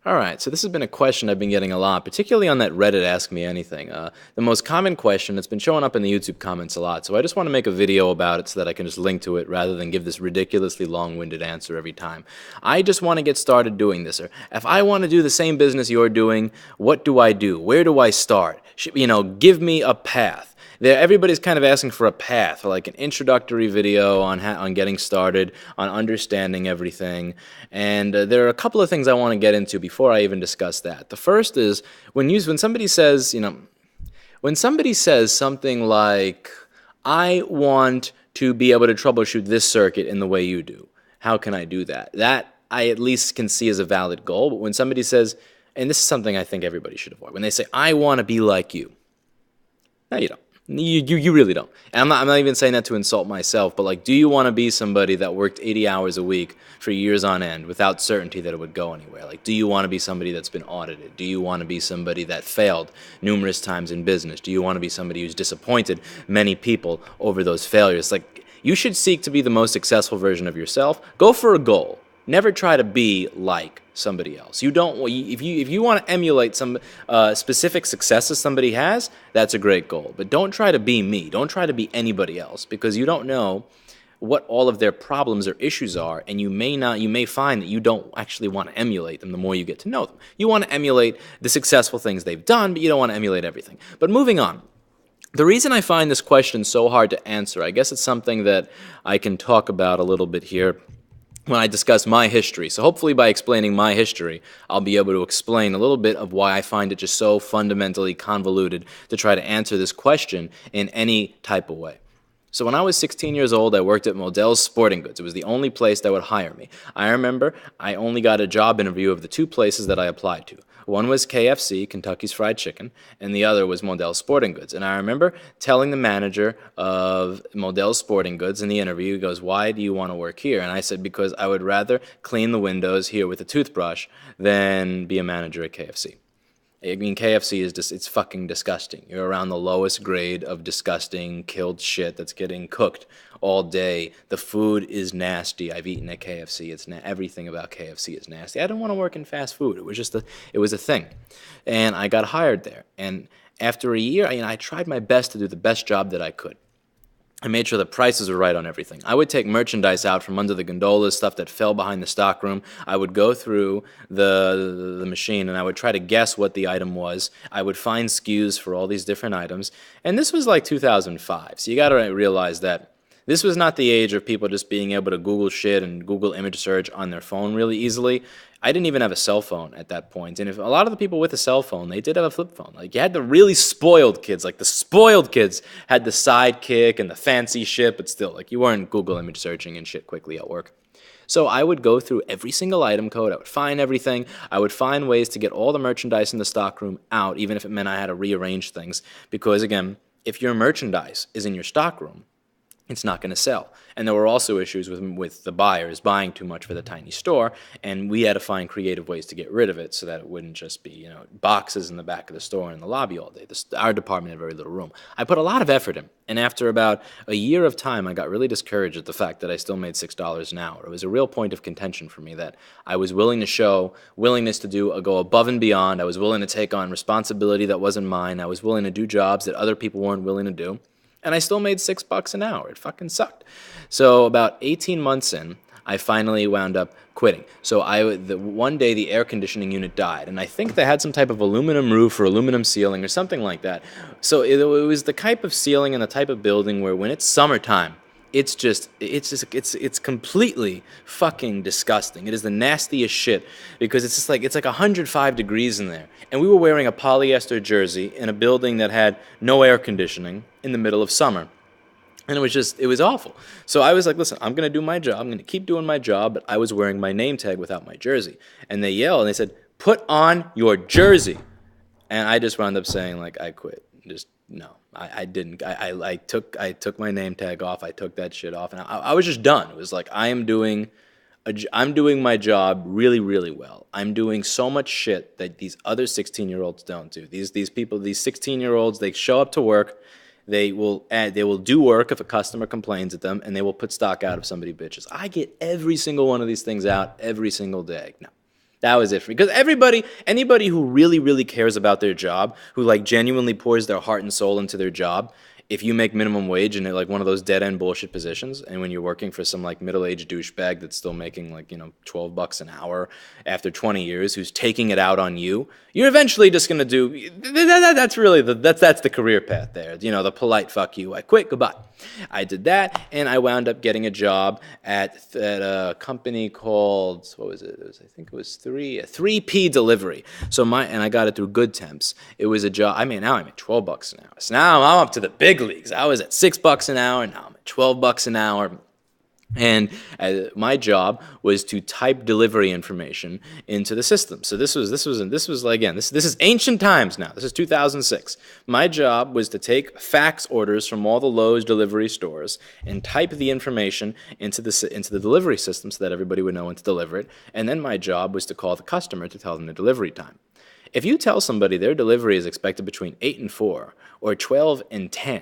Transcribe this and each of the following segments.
All right, so this has been a question I've been getting a lot, particularly on that Reddit Ask Me Anything. The most common question that's been showing up in the YouTube comments a lot, so I just want to make a video about it so that I can just link to it rather than give this ridiculously long-winded answer every time. I just want to get started doing this, or if I want to do the same business you're doing, what do I do? Where do I start? Give me a path. Everybody's kind of asking for a path, like an introductory video on getting started, on understanding everything. And there are a couple of things I want to get into before I even discuss that. The first is when somebody says, when somebody says something like, I want to be able to troubleshoot this circuit in the way you do. How can I do that? That I at least can see as a valid goal. But when somebody says, and this is something I think everybody should avoid, when they say, I want to be like you. No, you don't. You really don't. And I'm not even saying that to insult myself, but like, do you want to be somebody that worked 80 hours a week for years on end without certainty that it would go anywhere? Like, do you want to be somebody that's been audited? Do you want to be somebody that failed numerous times in business? Do you want to be somebody who's disappointed many people over those failures? Like, you should seek to be the most successful version of yourself. Go for a goal. Never try to be like somebody else. You don't. If you want to emulate some specific successes somebody has, that's a great goal. But don't try to be me. Don't try to be anybody else, because you don't know what all of their problems or issues are, and you may find that you don't actually want to emulate them the more you get to know them. You want to emulate the successful things they've done, but you don't want to emulate everything. But moving on. The reason I find this question so hard to answer, I guess it's something that I can talk about a little bit here when I discuss my history. So hopefully by explaining my history, I'll be able to explain a little bit of why I find it just so fundamentally convoluted to try to answer this question in any type of way. So when I was 16 years old, I worked at Modell's Sporting Goods. It was the only place that would hire me. I remember I only got a job interview of the two places that I applied to. One was KFC, Kentucky's Fried Chicken, and the other was Modell's Sporting Goods. And I remember telling the manager of Modell's Sporting Goods in the interview, he goes, why do you want to work here? And I said, because I would rather clean the windows here with a toothbrush than be a manager at KFC. I mean, KFC is just, it's fucking disgusting. You're around the lowest grade of disgusting, killed shit that's getting cooked all day. The food is nasty. I've eaten at KFC. Everything about KFC is nasty. I don't want to work in fast food. It was a thing. And I got hired there. And after a year, I tried my best to do the best job that I could. I made sure the prices were right on everything. I would take merchandise out from under the gondolas, stuff that fell behind the stockroom. I would go through the machine and I would try to guess what the item was. I would find SKUs for all these different items. And this was like 2005. So you got to realize that this was not the age of people just being able to Google shit and Google image search on their phone really easily. I didn't even have a cell phone at that point. And if a lot of the people with a cell phone, they did have a flip phone. Like, you had the really spoiled kids. Like, the spoiled kids had the Sidekick and the fancy shit, but still, like, you weren't Google image searching and shit quickly at work. So I would go through every single item code. I would find everything. I would find ways to get all the merchandise in the stockroom out, even if it meant I had to rearrange things. Because, again, if your merchandise is in your stockroom, it's not going to sell. And there were also issues with the buyers buying too much for the tiny store, and we had to find creative ways to get rid of it so that it wouldn't just be, boxes in the back of the store and in the lobby all day. Our department had very little room. I put a lot of effort in, and after about a year of time, I got really discouraged at the fact that I still made $6 an hour. It was a real point of contention for me that I was willing to show willingness to go above and beyond. I was willing to take on responsibility that wasn't mine. I was willing to do jobs that other people weren't willing to do. And I still made $6 an hour. It fucking sucked. So about 18 months in, I finally wound up quitting. So one day the air conditioning unit died, and I think they had some type of aluminum roof or aluminum ceiling or something like that. So it was the type of ceiling and the type of building where when it's summertime, it's completely fucking disgusting. It is the nastiest shit because it's like 105 degrees in there. And we were wearing a polyester jersey in a building that had no air conditioning in the middle of summer. And it was awful. So I was like, listen, I'm going to do my job. I'm going to keep doing my job, but I was wearing my name tag without my jersey. And they yelled and they said, put on your jersey. And I just wound up saying, like, I quit. Just, no. I didn't. I took my name tag off. I took that shit off, and I was just done. It was like I'm doing my job really, really well. I'm doing so much shit that these other 16-year-olds don't do. These people, these 16-year-olds, they show up to work. They will do work if a customer complains at them, and they will put stock out if somebody bitches. I get every single one of these things out every single day. No. That was it for me. Because anybody who really, really cares about their job, who like genuinely pours their heart and soul into their job, if you make minimum wage in like one of those dead end bullshit positions, and when you're working for some like middle aged douchebag that's still making like, 12 bucks an hour after 20 years, who's taking it out on you, you're eventually just gonna do. That's really that's the career path there. The polite fuck you. I quit. Goodbye. I did that, and I wound up getting a job at a company called, what was it? I think it was 3P Delivery. And I got it through Good Temps. It was a job. I mean, now I'm at 12 bucks an hour. So now I'm up to the big leagues. I was at 6 bucks an hour, now I'm at 12 bucks an hour. And my job was to type delivery information into the system. So this was like, again, this is ancient times now. This is 2006. My job was to take fax orders from all the Lowe's delivery stores and type the information into the delivery system so that everybody would know when to deliver it. And then my job was to call the customer to tell them the delivery time. If you tell somebody their delivery is expected between 8 and 4 or 12 and 10,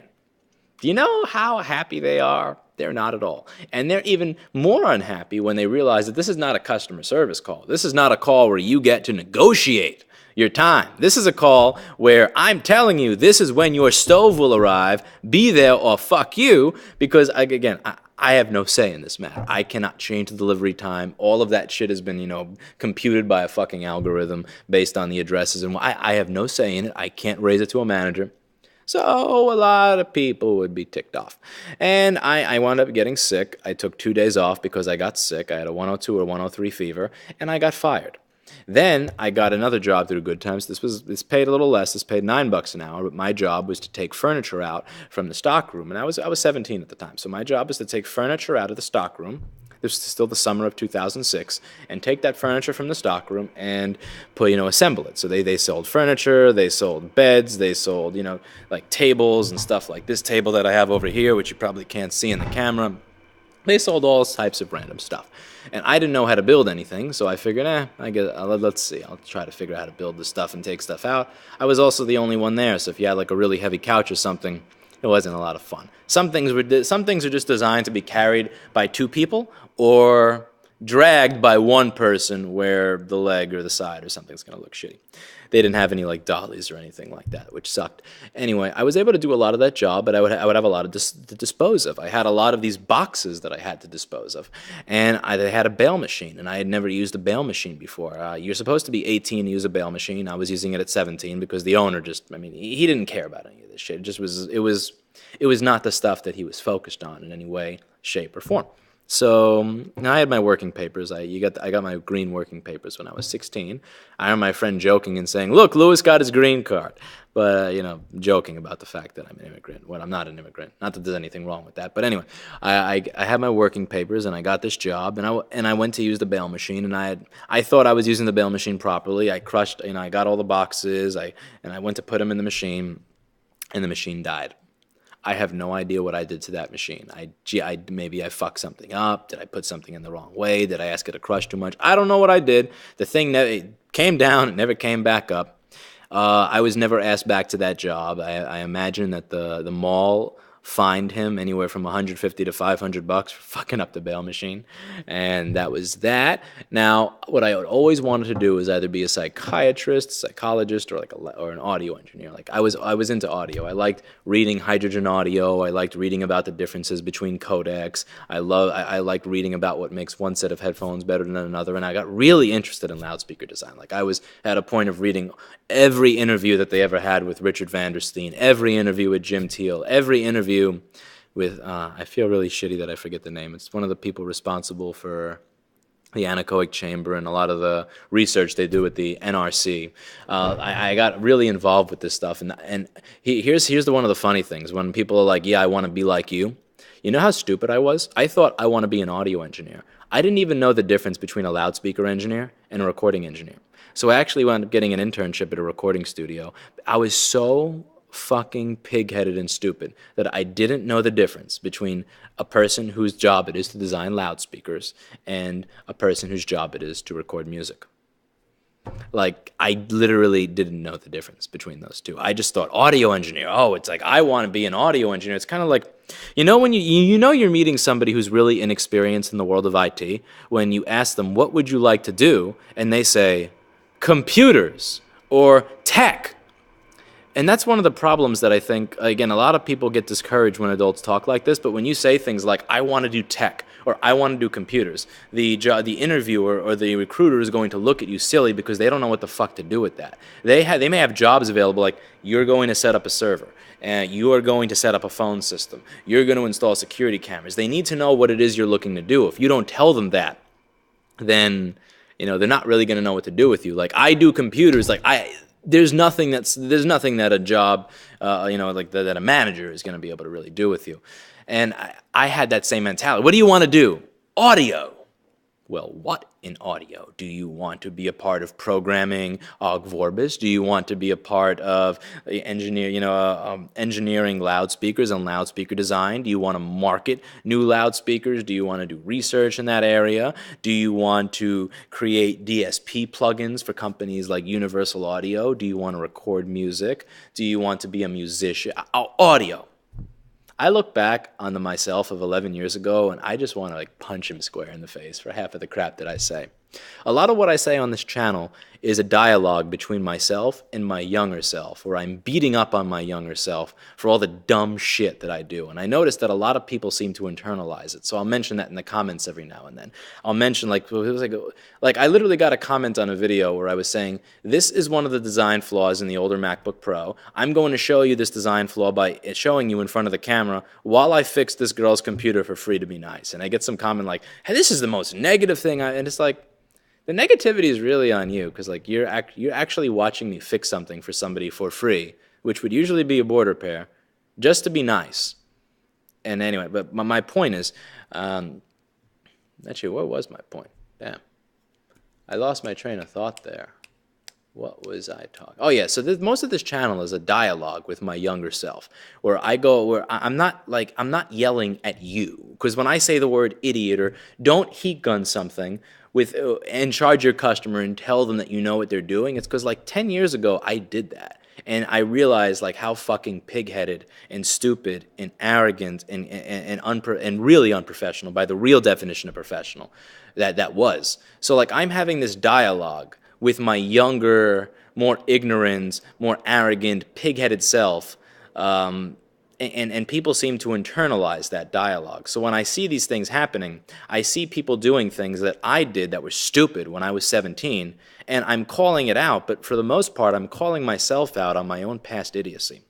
do you know how happy they are? They're not at all. And they're even more unhappy when they realize that this is not a customer service call. This is not a call where you get to negotiate your time. This is a call where I'm telling you this is when your stove will arrive, be there or fuck you, because again, I have no say in this matter. I cannot change the delivery time. All of that shit has been, computed by a fucking algorithm based on the addresses, and I have no say in it. I can't raise it to a manager. So a lot of people would be ticked off. And I wound up getting sick. I took 2 days off because I got sick. I had a 102 or 103 fever, and I got fired. Then I got another job through Good Times. This paid a little less. This paid $9 an hour, but my job was to take furniture out from the stock room. And I was 17 at the time. So my job was to take furniture out of the stock room. This was still the summer of 2006, and take that furniture from the stockroom and assemble it. So they sold furniture, they sold beds, they sold, like tables and stuff like this table that I have over here, which you probably can't see in the camera. They sold all types of random stuff. And I didn't know how to build anything, so I figured, let's see. I'll try to figure out how to build this stuff and take stuff out. I was also the only one there, so if you had like a really heavy couch or something, it wasn't a lot of fun. Some things are just designed to be carried by 2 people or dragged by 1 person where the leg or the side or something's going to look shitty. They didn't have any like dollies or anything like that, which sucked. Anyway, I was able to do a lot of that job, but I would have a lot to dispose of. I had a lot of these boxes that I had to dispose of, and I had a bale machine, and I had never used a bale machine before. You're supposed to be 18 to use a bale machine. I was using it at 17 because the owner he didn't care about any of this shit. It was not the stuff that he was focused on in any way, shape, or form. So I had my working papers. I got my green working papers when I was 16. I remember my friend joking and saying, "Look, Louis got his green card," but joking about the fact that I'm an immigrant. Well, I'm not an immigrant. Not that there's anything wrong with that, but anyway, I had my working papers and I got this job, and I went to use the bale machine, and I thought I was using the bale machine properly. I crushed, I got all the boxes. I went to put them in the machine, and the machine died. I have no idea what I did to that machine. Maybe I fucked something up. Did I put something in the wrong way? Did I ask it to crush too much? I don't know what I did. The thing never came down. It never came back up. I was never asked back to that job. I imagine that the mall fined him anywhere from $150 to $500 for fucking up the bale machine, and that was that. Now, what I always wanted to do is either be a psychiatrist, psychologist, or an audio engineer. Like I was into audio. I liked reading hydrogen audio. I liked reading about the differences between codecs. I liked reading about what makes one set of headphones better than another, and I got really interested in loudspeaker design. Like I was at a point of reading every interview that they ever had with Richard Vandersteen, every interview with Jim Teal, every interview with, I feel really shitty that I forget the name. It's one of the people responsible for the anechoic chamber and a lot of the research they do with the NRC. I got really involved with this stuff, and here's one of the funny things. When people are like, "Yeah, I want to be like you," you know how stupid I was? I thought I want to be an audio engineer. I didn't even know the difference between a loudspeaker engineer and a recording engineer. So I actually wound up getting an internship at a recording studio. I was so fucking pig-headed and stupid that I didn't know the difference between a person whose job it is to design loudspeakers and a person whose job it is to record music. Like, I literally didn't know the difference between those two. I just thought audio engineer. Oh, it's like I want to be an audio engineer. It's kind of like, when you know you're meeting somebody who's really inexperienced in the world of IT when you ask them what would you like to do, and they say computers or tech. And that's one of the problems that I think, again, a lot of people get discouraged when adults talk like this, but when you say things like, I want to do tech, or I want to do computers, the interviewer or the recruiter is going to look at you silly because they don't know what the fuck to do with that. They may have jobs available, like, you're going to set up a server, and you are going to set up a phone system, you're going to install security cameras. They need to know what it is you're looking to do. If you don't tell them that, then, they're not really going to know what to do with you. Like, I do computers, like, there's nothing that a job, that a manager is going to be able to really do with you. And I had that same mentality. What do you want to do? Audio. Well, what in audio? Do you want to be a part of programming Ogg Vorbis? Do you want to be a part of engineering loudspeakers and loudspeaker design? Do you want to market new loudspeakers? Do you want to do research in that area? Do you want to create DSP plugins for companies like Universal Audio? Do you want to record music? Do you want to be a musician? Audio. I look back on myself of 11 years ago, and I just want to punch him square in the face for half of the crap that I say. A lot of what I say on this channel is a dialogue between myself and my younger self, where I'm beating up on my younger self for all the dumb shit that I do. And I noticed that a lot of people seem to internalize it, so I'll mention that in the comments every now and then. I'll mention, it was like I literally got a comment on a video where I was saying, this is one of the design flaws in the older MacBook Pro. I'm going to show you this design flaw by showing you in front of the camera while I fix this girl's computer for free to be nice. And I get some comment like, hey, this is the most negative thing, and it's like, the negativity is really on you, because you're actually watching me fix something for somebody for free, which would usually be a board repair, just to be nice. And anyway, but my point is, actually, what was my point? Damn, I lost my train of thought there. What was I talking? Oh yeah, so most of this channel is a dialogue with my younger self, where I'm not yelling at you, because when I say the word idiot or don't heat gun something and charge your customer and tell them that you know what they're doing, it's because 10 years ago I did that, and I realized how fucking pig-headed and stupid and arrogant and really unprofessional, by the real definition of professional, that was. So I'm having this dialogue with my younger, more ignorant, more arrogant, pig-headed self, and people seem to internalize that dialogue. So when I see these things happening, I see people doing things that I did that were stupid when I was 17, and I'm calling it out, but for the most part, I'm calling myself out on my own past idiocy.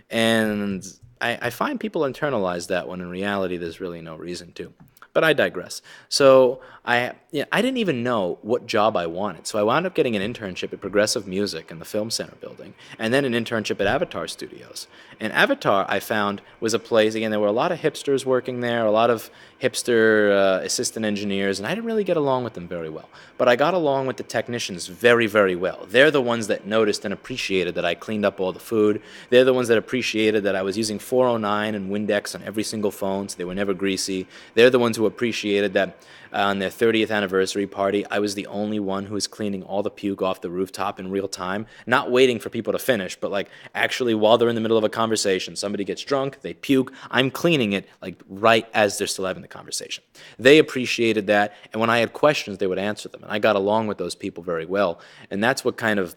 And I find people internalize that when in reality there's really no reason to. But I digress. So I didn't even know what job I wanted. So I wound up getting an internship at Progressive Music in the Film Center building, and then an internship at Avatar Studios. And Avatar, I found, was a place, again, there were a lot of hipsters working there, a lot of hipster assistant engineers, and I didn't really get along with them very well. But I got along with the technicians very, very well. They're the ones that noticed and appreciated that I cleaned up all the food. They're the ones that appreciated that I was using 409 and Windex on every single phone, so they were never greasy. They're the ones who appreciated that on their 30th anniversary party, I was the only one who was cleaning all the puke off the rooftop in real time, not waiting for people to finish, but actually while they're in the middle of a conversation, somebody gets drunk, they puke, I'm cleaning it right as they're still having the conversation. They appreciated that, and when I had questions, they would answer them, and I got along with those people very well, and that's what kind of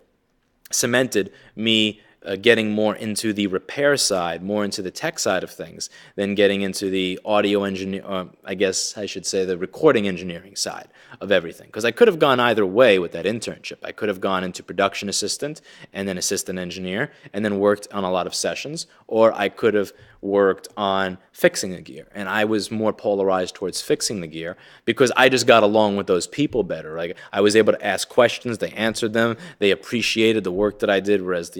cemented me getting more into the repair side, more into the tech side of things, than getting into the audio engineer, I guess I should say the recording engineering side of everything. Because I could have gone either way with that internship. I could have gone into production assistant and then assistant engineer and then worked on a lot of sessions, or I could have worked on fixing the gear. And I was more polarized towards fixing the gear because I just got along with those people better. I was able to ask questions, they answered them, they appreciated the work that I did, whereas,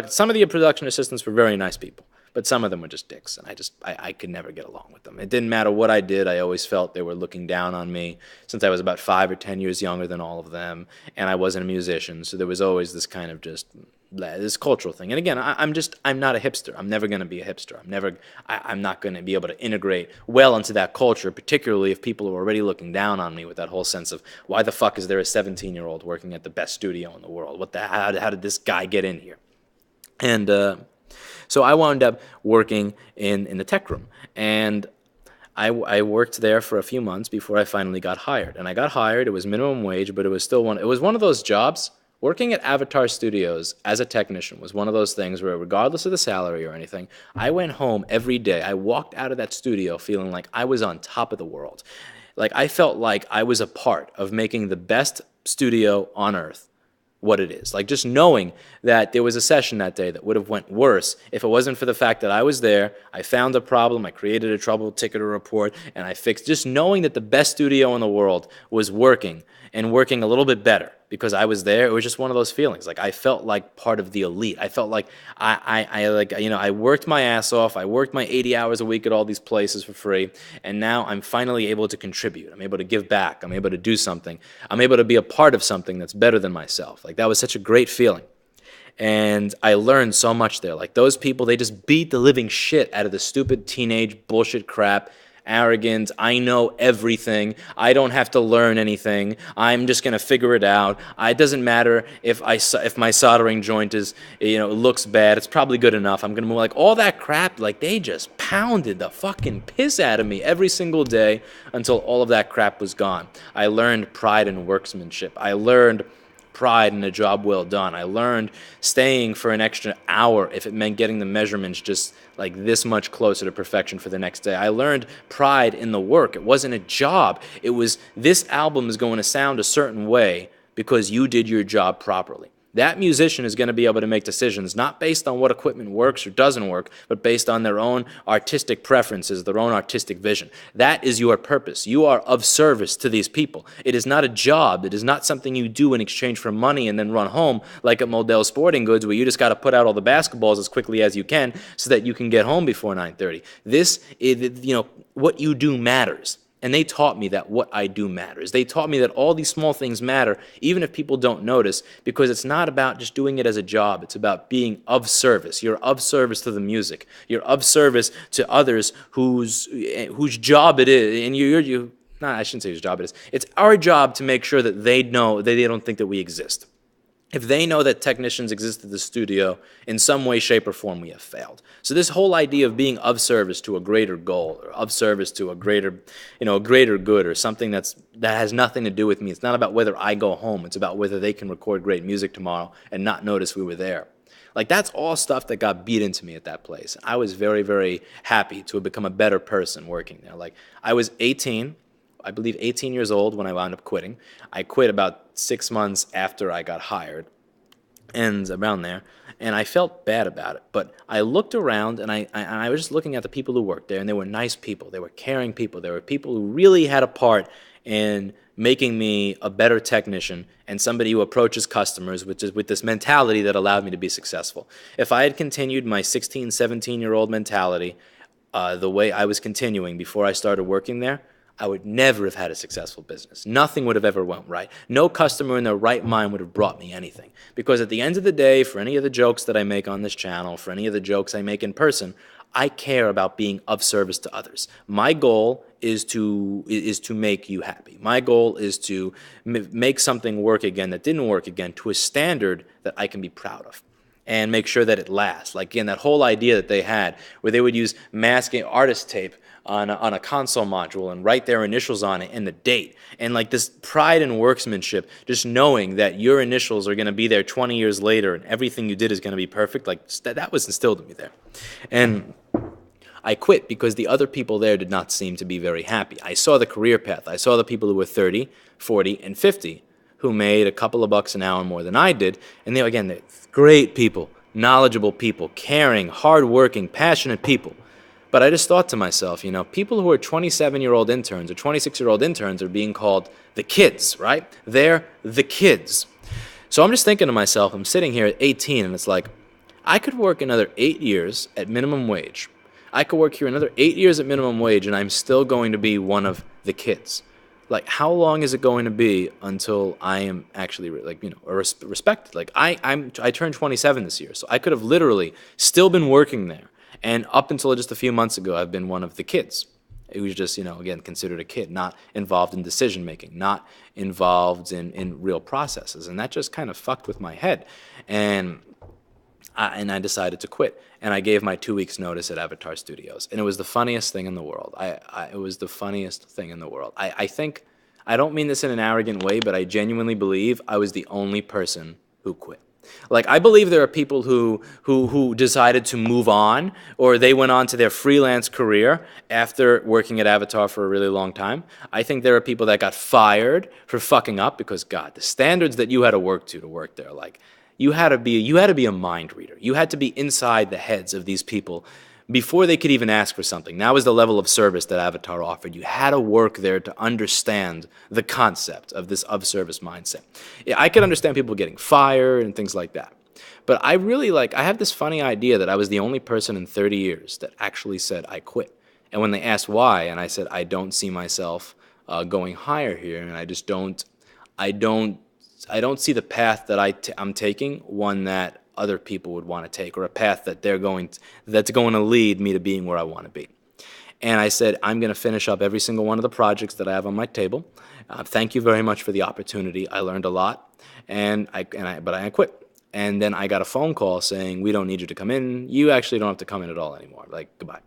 some of the production assistants were very nice people, but some of them were just dicks, and I could never get along with them. It didn't matter what I did, I always felt they were looking down on me, since I was about 5 or 10 years younger than all of them, and I wasn't a musician, so there was always this kind of just this cultural thing. And again, I'm not a hipster. I'm never going to be a hipster. I'm not going to be able to integrate well into that culture, particularly if people are already looking down on me with that whole sense of, why the fuck is there a 17-year-old working at the best studio in the world? How did this guy get in here? And so I wound up working in the tech room, and I worked there for a few months before I finally got hired. And I got hired. It was minimum wage, but it was still one. It was one of those jobs. Working at Avatar Studios as a technician was one of those things where, regardless of the salary or anything, I went home every day. I walked out of that studio feeling like I was on top of the world. Like, I felt like I was a part of making the best studio on earth what it is. Like, just knowing that there was a session that day that would have went worse if it wasn't for the fact that I was there, I found a problem, I created a trouble ticket or report, and I fixed. Just knowing that the best studio in the world was working, and working a little bit better because I was there, it was just one of those feelings. Like, I felt like part of the elite. I felt like I worked my ass off. I worked my 80 hours a week at all these places for free, and now I'm finally able to contribute. I'm able to give back. I'm able to do something. I'm able to be a part of something that's better than myself. Like, that was such a great feeling. And I learned so much there. Like, those people, they just beat the living shit out of the stupid teenage bullshit crap. Arrogant, I know everything, I don't have to learn anything, I'm just going to figure it out. It doesn't matter if my soldering joint is, looks bad, it's probably good enough, I'm going to move. Like, all that crap, like, they just pounded the fucking piss out of me every single day until all of that crap was gone. I learned pride in workmanship. I learned pride in a job well done. I learned staying for an extra hour if it meant getting the measurements just like this much closer to perfection for the next day. I learned pride in the work. It wasn't a job. It was, this album is going to sound a certain way because you did your job properly. That musician is going to be able to make decisions not based on what equipment works or doesn't work, but based on their own artistic preferences, their own artistic vision. That is your purpose. You are of service to these people. It is not a job. It is not something you do in exchange for money and then run home like at Modell Sporting Goods, where you just got to put out all the basketballs as quickly as you can so that you can get home before 9:30. This is, what you do matters. And they taught me that what I do matters. They taught me that all these small things matter, even if people don't notice, because it's not about just doing it as a job. It's about being of service. You're of service to the music. You're of service to others whose job it is. And I shouldn't say whose job it is. It's our job to make sure that they know that they don't think that we exist. If they know that technicians exist at the studio, in some way, shape, or form, we have failed. So this whole idea of being of service to a greater goal, or of service to a greater good, or something that has nothing to do with me. It's not about whether I go home. It's about whether they can record great music tomorrow and not notice we were there. Like, that's all stuff that got beat into me at that place. I was very, very happy to have become a better person working there. Like, I was 18 years old when I wound up quitting. I quit about 6 months after I got hired, and around there, and I felt bad about it. But I looked around, and I was just looking at the people who worked there, and they were nice people. They were caring people. They were people who really had a part in making me a better technician and somebody who approaches customers with this mentality that allowed me to be successful. If I had continued my 16, 17-year-old mentality the way I was continuing before I started working there, I would never have had a successful business. Nothing would have ever went right. No customer in their right mind would have brought me anything. Because at the end of the day, for any of the jokes that I make on this channel, for any of the jokes I make in person, I care about being of service to others. My goal is to make you happy. My goal is to make something work again that didn't work again to a standard that I can be proud of, and make sure that it lasts. Like, again, that whole idea that they had where they would use masking artist tape on a console module and write their initials on it and the date. And like this pride in workmanship, just knowing that your initials are going to be there 20 years later and everything you did is going to be perfect, like that was instilled in me there. And I quit because the other people there did not seem to be very happy. I saw the career path. I saw the people who were 30, 40, and 50 who made a couple of bucks an hour more than I did. And they're great people, knowledgeable people, caring, hardworking, passionate people. But I just thought to myself, people who are 27-year-old interns or 26-year-old interns are being called the kids, right? They're the kids. So I'm just thinking to myself, I'm sitting here at 18, and it's like, I could work another 8 years at minimum wage. I could work here another 8 years at minimum wage, and I'm still going to be one of the kids. Like, how long is it going to be until I am actually like, respected? Like, I turned 27 this year, so I could have literally still been working there, and up until just a few months ago, I've been one of the kids. It was just, again, considered a kid, not involved in decision making, not involved in real processes, and that just kind of fucked with my head, and I decided to quit. And I gave my 2 weeks notice at Avatar Studios. And it was the funniest thing in the world. It was the funniest thing in the world. I think, I don't mean this in an arrogant way, but I genuinely believe I was the only person who quit. Like, I believe there are people who decided to move on, or they went on to their freelance career after working at Avatar for a really long time. I think there are people that got fired for fucking up because, God, the standards that you had to work there, like, you had to be a mind reader. You had to be inside the heads of these people before they could even ask for something. That was the level of service that Avatar offered. You had to work there to understand the concept of this of-service mindset. Yeah, I could understand people getting fired and things like that. But I really I have this funny idea that I was the only person in 30 years that actually said I quit. And when they asked why, and I said I don't see myself going higher here, and I don't see the path that I'm taking, one that other people would want to take, or a path that that's going to lead me to being where I want to be. And I said, I'm going to finish up every single one of the projects that I have on my table. Thank you very much for the opportunity. I learned a lot, but I quit. And then I got a phone call saying, we don't need you to come in. You actually don't have to come in at all anymore. Like, goodbye.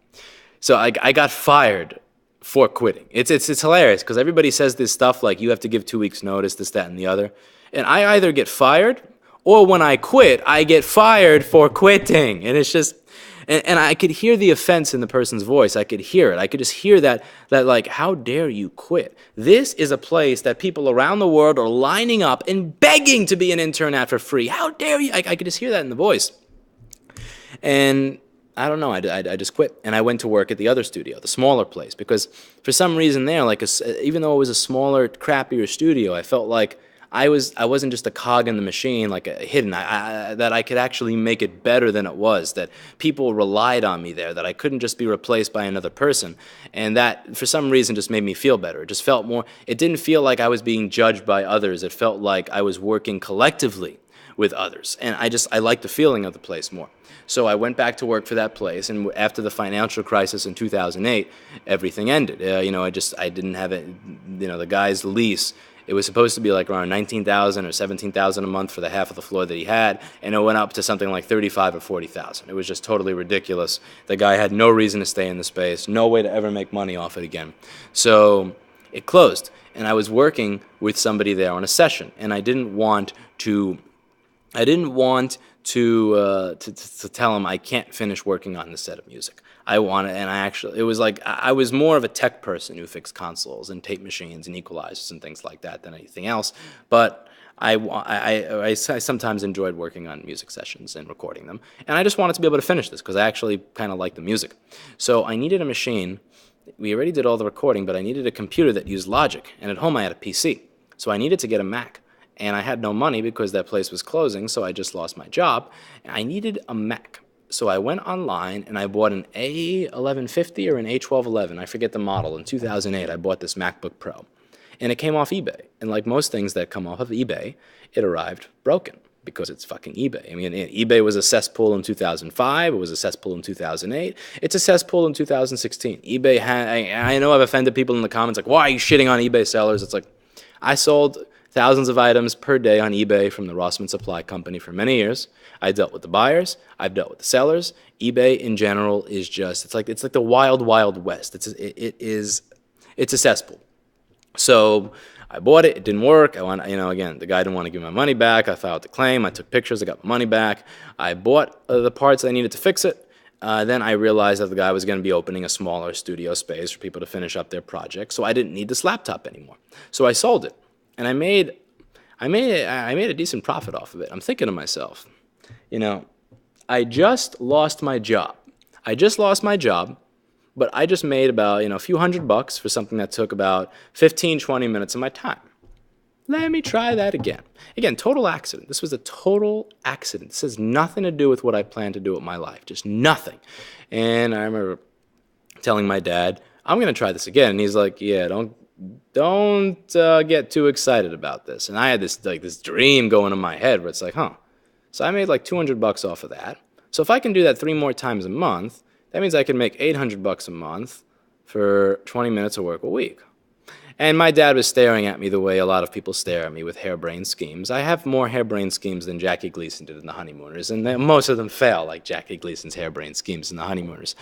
So I got fired for quitting. It's hilarious because everybody says this stuff like you have to give 2 weeks notice, this, that, and the other. And I either get fired, or when I quit, I get fired for quitting. And it's just, and I could hear the offense in the person's voice. I could hear it. I could just hear that like, how dare you quit? This is a place that people around the world are lining up and begging to be an intern at for free. How dare you? I could just hear that in the voice. And I don't know, I just quit, and I went to work at the other studio, the smaller place, because for some reason there, even though it was a smaller, crappier studio, I felt like I wasn't just a cog in the machine, like a hidden, that I could actually make it better than it was, that people relied on me there, that I couldn't just be replaced by another person, and that for some reason just made me feel better. It just felt more, it didn't feel like I was being judged by others, it felt like I was working collectively with others, and I liked the feeling of the place more. So I went back to work for that place, and after the financial crisis in 2008, everything ended. I didn't have it. The guy's lease, it was supposed to be like around $19,000 or $17,000 a month for the half of the floor that he had, and it went up to something like $35,000 or $40,000. It was just totally ridiculous. The guy had no reason to stay in the space, no way to ever make money off it again. So it closed, and I was working with somebody there on a session, and I didn't want to tell him I can't finish working on this set of music. It was like I was more of a tech person who fixed consoles and tape machines and equalizers and things like that than anything else. But I sometimes enjoyed working on music sessions and recording them. And I just wanted to be able to finish this because I actually kind of like the music. So I needed a machine. We already did all the recording, but I needed a computer that used Logic. And at home I had a PC. So I needed to get a Mac. And I had no money because that place was closing, so I just lost my job. And I needed a Mac. So I went online and I bought an A1150 or an A1211. I forget the model. In 2008, I bought this MacBook Pro. And it came off eBay. And like most things that come off of eBay, it arrived broken because it's fucking eBay. I mean, eBay was a cesspool in 2005. It was a cesspool in 2008. It's a cesspool in 2016. eBay I know I've offended people in the comments like, why are you shitting on eBay sellers? It's like, I sold thousands of items per day on eBay from the Rossmann Supply Company for many years. I dealt with the buyers. I've dealt with the sellers. eBay in general is just, it's like the wild, wild west. It's a cesspool. So I bought it. It didn't work. Again, the guy didn't want to give my money back. I filed the claim. I took pictures. I got my money back. I bought the parts I needed to fix it. Then I realized that the guy was going to be opening a smaller studio space for people to finish up their project. So I didn't need this laptop anymore. So I sold it. And I made a decent profit off of it. I'm thinking to myself, I just lost my job. But I just made about, a few $100 for something that took about 15, 20 minutes of my time. Let me try that again. Again, total accident. This was a total accident. This has nothing to do with what I plan to do with my life. Just nothing. And I remember telling my dad, I'm going to try this again. And he's like, yeah, don't get too excited about this. And I had this dream going in my head where it's like, huh. So I made like $200 off of that. So if I can do that 3 more times a month, that means I can make $800 a month for 20 minutes of work a week. And my dad was staring at me the way a lot of people stare at me with harebrained schemes. I have more harebrained schemes than Jackie Gleason did in The Honeymooners, and most of them fail like Jackie Gleason's harebrained schemes in The Honeymooners.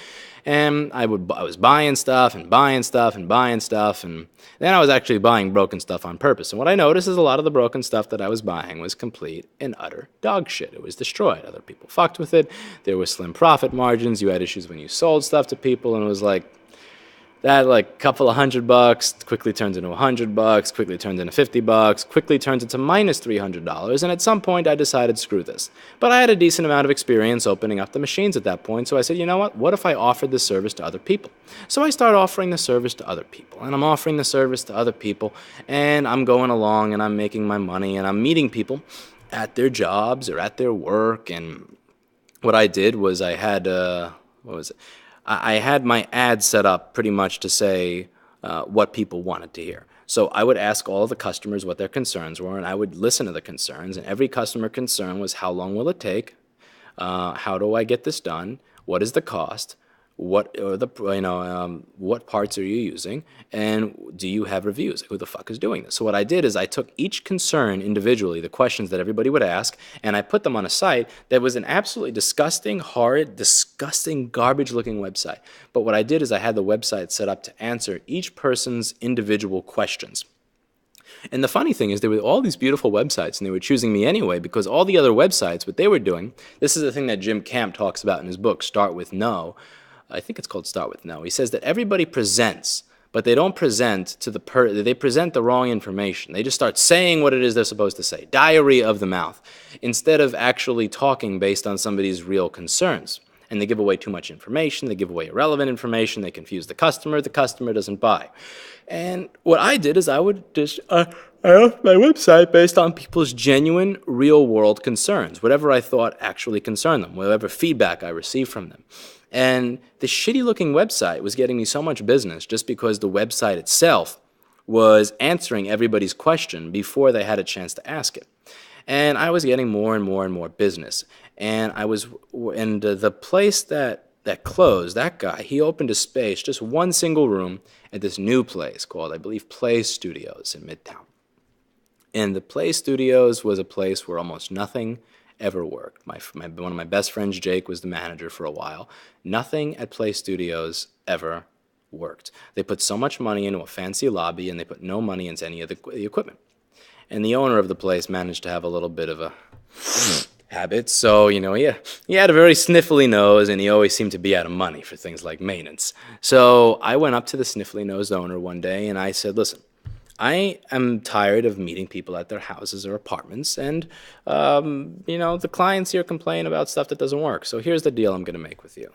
And I was buying stuff and buying stuff and buying stuff, and then I was actually buying broken stuff on purpose. And what I noticed is a lot of the broken stuff that I was buying was complete and utter dog shit. It was destroyed. Other people fucked with it. There were slim profit margins. You had issues when you sold stuff to people, and it was like, that like couple of $100 quickly turns into $100, quickly turns into $50, quickly turns into minus $300, and at some point I decided, screw this. But I had a decent amount of experience opening up the machines at that point, so I said, you know what if I offered this service to other people? So I started offering the service to other people, and I'm offering the service to other people, and I'm going along, and I'm making my money, and I'm meeting people at their jobs or at their work, and what I did was I had, I had my ad set up pretty much to say what people wanted to hear. So I would ask all of the customers what their concerns were, and I would listen to the concerns. And every customer concern was, how long will it take? How do I get this done? What is the cost? What are the what parts are you using? And do you have reviews? Who the fuck is doing this? So what I did is I took each concern individually, the questions that everybody would ask, and I put them on a site that was an absolutely disgusting, horrid, disgusting, garbage-looking website. But what I did is I had the website set up to answer each person's individual questions. And the funny thing is there were all these beautiful websites, and they were choosing me anyway because all the other websites, what they were doing, this is the thing that Jim Camp talks about in his book, Start With No. I think it's called Start With No. He says that everybody presents, but they don't present to they present the wrong information. They just start saying what it is they're supposed to say. Diarrhea of the mouth, instead of actually talking based on somebody's real concerns. And they give away too much information, they give away irrelevant information, they confuse the customer doesn't buy. And what I did is I would just, I opened my website based on people's genuine, real-world concerns, whatever I thought actually concerned them, whatever feedback I received from them. And the shitty-looking website was getting me so much business just because the website itself was answering everybody's question before they had a chance to ask it. And I was getting more and more and more business. And the place that closed, that guy, he opened a space, just one single room, at this new place called, I believe, Play Studios in Midtown. And the Play Studios was a place where almost nothing ever worked. One of my best friends, Jake, was the manager for a while. Nothing at Play Studios ever worked. They put so much money into a fancy lobby, and they put no money into any of the equipment. And the owner of the place managed to have a little bit of a habit, so, he had a very sniffly nose, and he always seemed to be out of money for things like maintenance. So I went up to the sniffly-nosed owner one day, and I said, listen, I am tired of meeting people at their houses or apartments, and, the clients here complain about stuff that doesn't work. So here's the deal I'm going to make with you.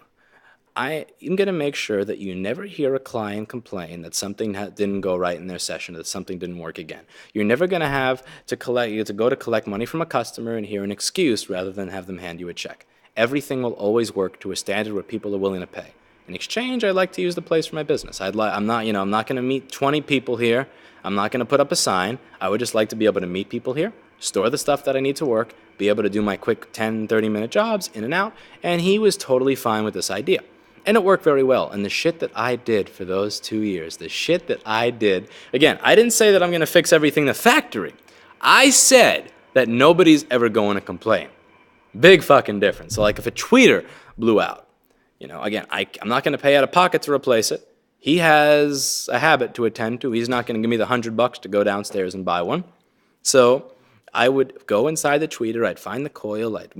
I am going to make sure that you never hear a client complain that something didn't go right in their session, that something didn't work again. You're never going to have to go to collect money from a customer and hear an excuse rather than have them hand you a check. Everything will always work to a standard where people are willing to pay. In exchange, I'd like to use the place for my business. I'm not going to meet 20 people here. I'm not going to put up a sign. I would just like to be able to meet people here, store the stuff that I need to work, be able to do my quick 10, 30-minute jobs in and out, and he was totally fine with this idea. And it worked very well. And the shit that I did for those 2 years, again, I didn't say that I'm going to fix everything in the factory. I said that nobody's ever going to complain. Big fucking difference. So like if a tweeter blew out, again, I'm not going to pay out of pocket to replace it. He has a habit to attend to. He's not going to give me the $100 to go downstairs and buy one. So I would go inside the tweeter, I'd find the coil, I'd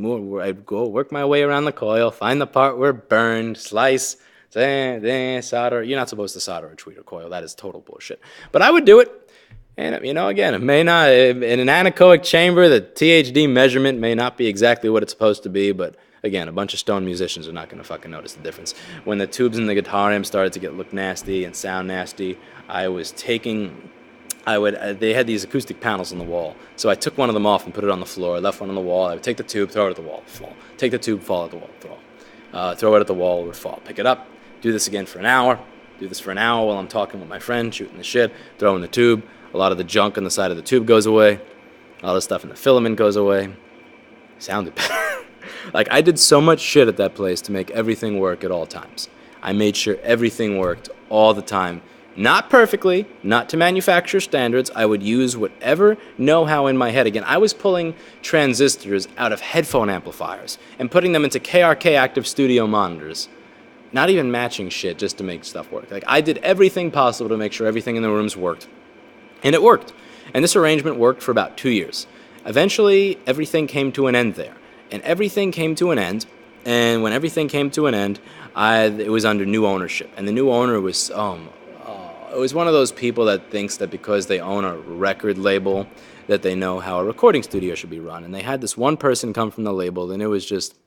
go work my way around the coil, find the part where it burned, slice, solder. You're not supposed to solder a tweeter coil. That is total bullshit. But I would do it. And, again, it may not, in an anechoic chamber, the THD measurement may not be exactly what it's supposed to be, but again, a bunch of stone musicians are not going to fucking notice the difference. When the tubes in the guitar amp started to look nasty and sound nasty, they had these acoustic panels on the wall. So I took one of them off and put it on the floor, left one on the wall. I would take the tube, throw it at the wall, fall. Take the tube, fall at the wall, throw. Throw it at the wall, it would fall. Pick it up, do this again for an hour, Do this for an hour while I'm talking with my friend, shooting the shit, throwing the tube. A lot of the junk on the side of the tube goes away. All the stuff in the filament goes away. Sounded better. Like, I did so much shit at that place to make everything work at all times. I made sure everything worked all the time. Not perfectly, not to manufacturer standards. I would use whatever know-how in my head. Again, I was pulling transistors out of headphone amplifiers and putting them into KRK active studio monitors. Not even matching shit just to make stuff work. Like, I did everything possible to make sure everything in the rooms worked. And it worked. And this arrangement worked for about 2 years. Eventually, everything came to an end there. And everything came to an end. And when everything came to an end, it was under new ownership. And the new owner was, it was one of those people that thinks that because they own a record label, that they know how a recording studio should be run. And they had this one person come from the label, and it was just...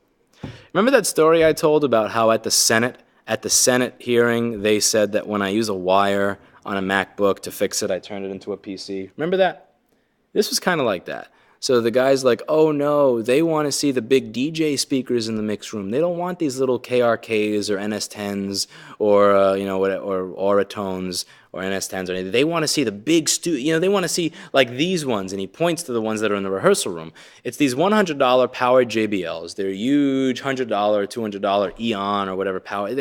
Remember that story I told about how at the Senate hearing, they said that when I use a wire on a MacBook to fix it, I turned it into a PC? Remember that? This was kind of like that. So the guy's like, oh no, they want to see the big DJ speakers in the mix room. They don't want these little KRKs or NS10s or or Auratones or NS10s or anything. They want to see the big they want to see like these ones. And he points to the ones that are in the rehearsal room. It's these $100 powered JBLs. They're huge, $100, $200 Eon or whatever power.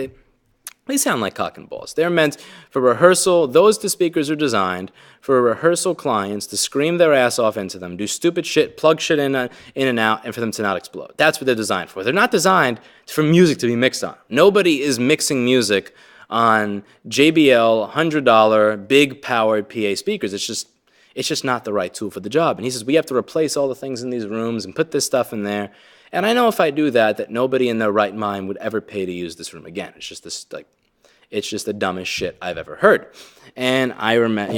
They sound like cock and balls. They're meant for rehearsal. Those two speakers are designed for rehearsal clients to scream their ass off into them, do stupid shit, plug shit in and out, and for them to not explode. That's what they're designed for. They're not designed for music to be mixed on. Nobody is mixing music on JBL $100 big powered PA speakers. It's just not the right tool for the job. And he says we have to replace all the things in these rooms and put this stuff in there. And I know if I do that nobody in their right mind would ever pay to use this room again. It's just the dumbest shit I've ever heard. And I remember,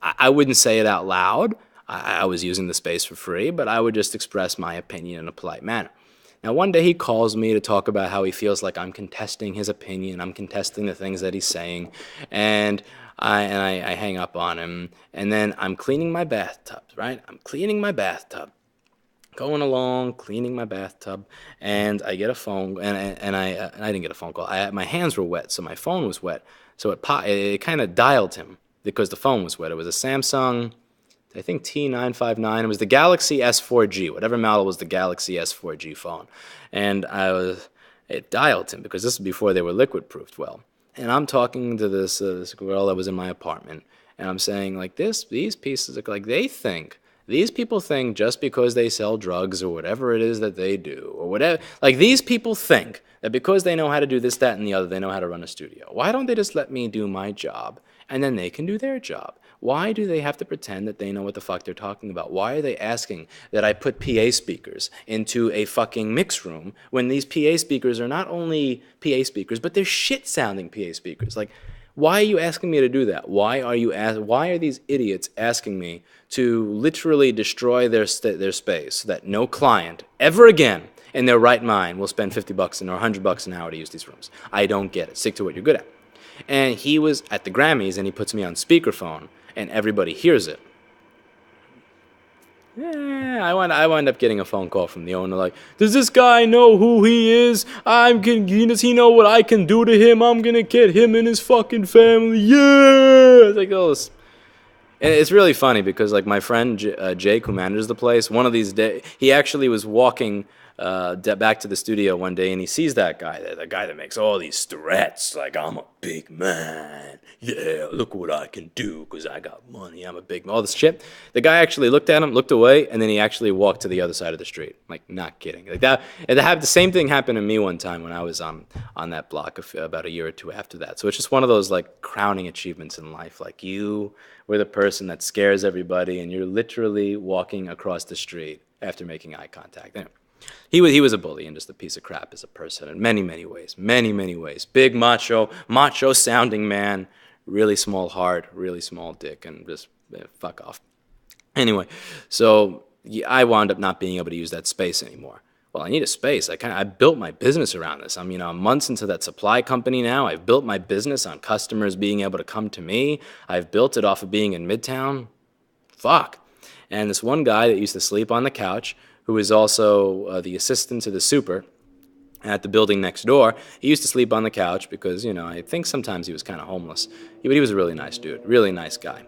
I wouldn't say it out loud. I was using the space for free, but I would just express my opinion in a polite manner. Now, one day he calls me to talk about how he feels like I'm contesting his opinion. I'm contesting the things that he's saying. And I hang up on him. And then I'm cleaning my bathtub, right? I'm cleaning my bathtub. Going along, cleaning my bathtub, and I get a phone, and I didn't get a phone call. My hands were wet, so my phone was wet. So it kind of dialed him because the phone was wet. It was a Samsung, I think T959. It was the Galaxy S4G, whatever model was the Galaxy S4G phone. And it dialed him because this was before they were liquid-proofed well. And I'm talking to this girl that was in my apartment, and I'm saying, like, these pieces, like, these people think just because they sell drugs or whatever it is that they do, or whatever, like these people think that because they know how to do this, that, and the other, they know how to run a studio. Why don't they just let me do my job, and then they can do their job? Why do they have to pretend that they know what the fuck they're talking about? Why are they asking that I put PA speakers into a fucking mix room when these PA speakers are not only PA speakers, but they're shit-sounding PA speakers? Like, why are you asking me to do that? Why are these idiots asking me to literally destroy their space so that no client ever again in their right mind will spend $50 or $100 an hour to use these rooms? I don't get it. Stick to what you're good at. And he was at the Grammys, and he puts me on speakerphone, and everybody hears it. I wind up getting a phone call from the owner like, does this guy know who he is? Does he know what I can do to him? I'm going to get him and his fucking family. Yeah! It's like, and it's really funny because, like, my friend Jake, who manages the place, one of these days, he actually was walking back to the studio one day, and he sees that guy, the guy that makes all these threats, like, I'm a big man, yeah, look what I can do, because I got money, I'm a big man, all this shit. The guy actually looked at him, looked away, and then he actually walked to the other side of the street. Like, not kidding. Like that, the same thing happened to me one time when I was on that block about a year or two after that. So it's just one of those, like, crowning achievements in life. Like, you were the person that scares everybody, and you're literally walking across the street after making eye contact. Anyway. He was a bully and just a piece of crap as a person in many, many ways. Many, many ways. Big macho-sounding man, really small heart, really small dick, and just fuck off. Anyway, so I wound up not being able to use that space anymore. Well, I need a space. I built my business around this. I'm months into that supply company now. I've built my business on customers being able to come to me. I've built it off of being in Midtown. Fuck. And this one guy that used to sleep on the couch, who was also the assistant to the super, at the building next door. He used to sleep on the couch because, you know, I think sometimes he was kind of homeless. But he was a really nice dude, really nice guy.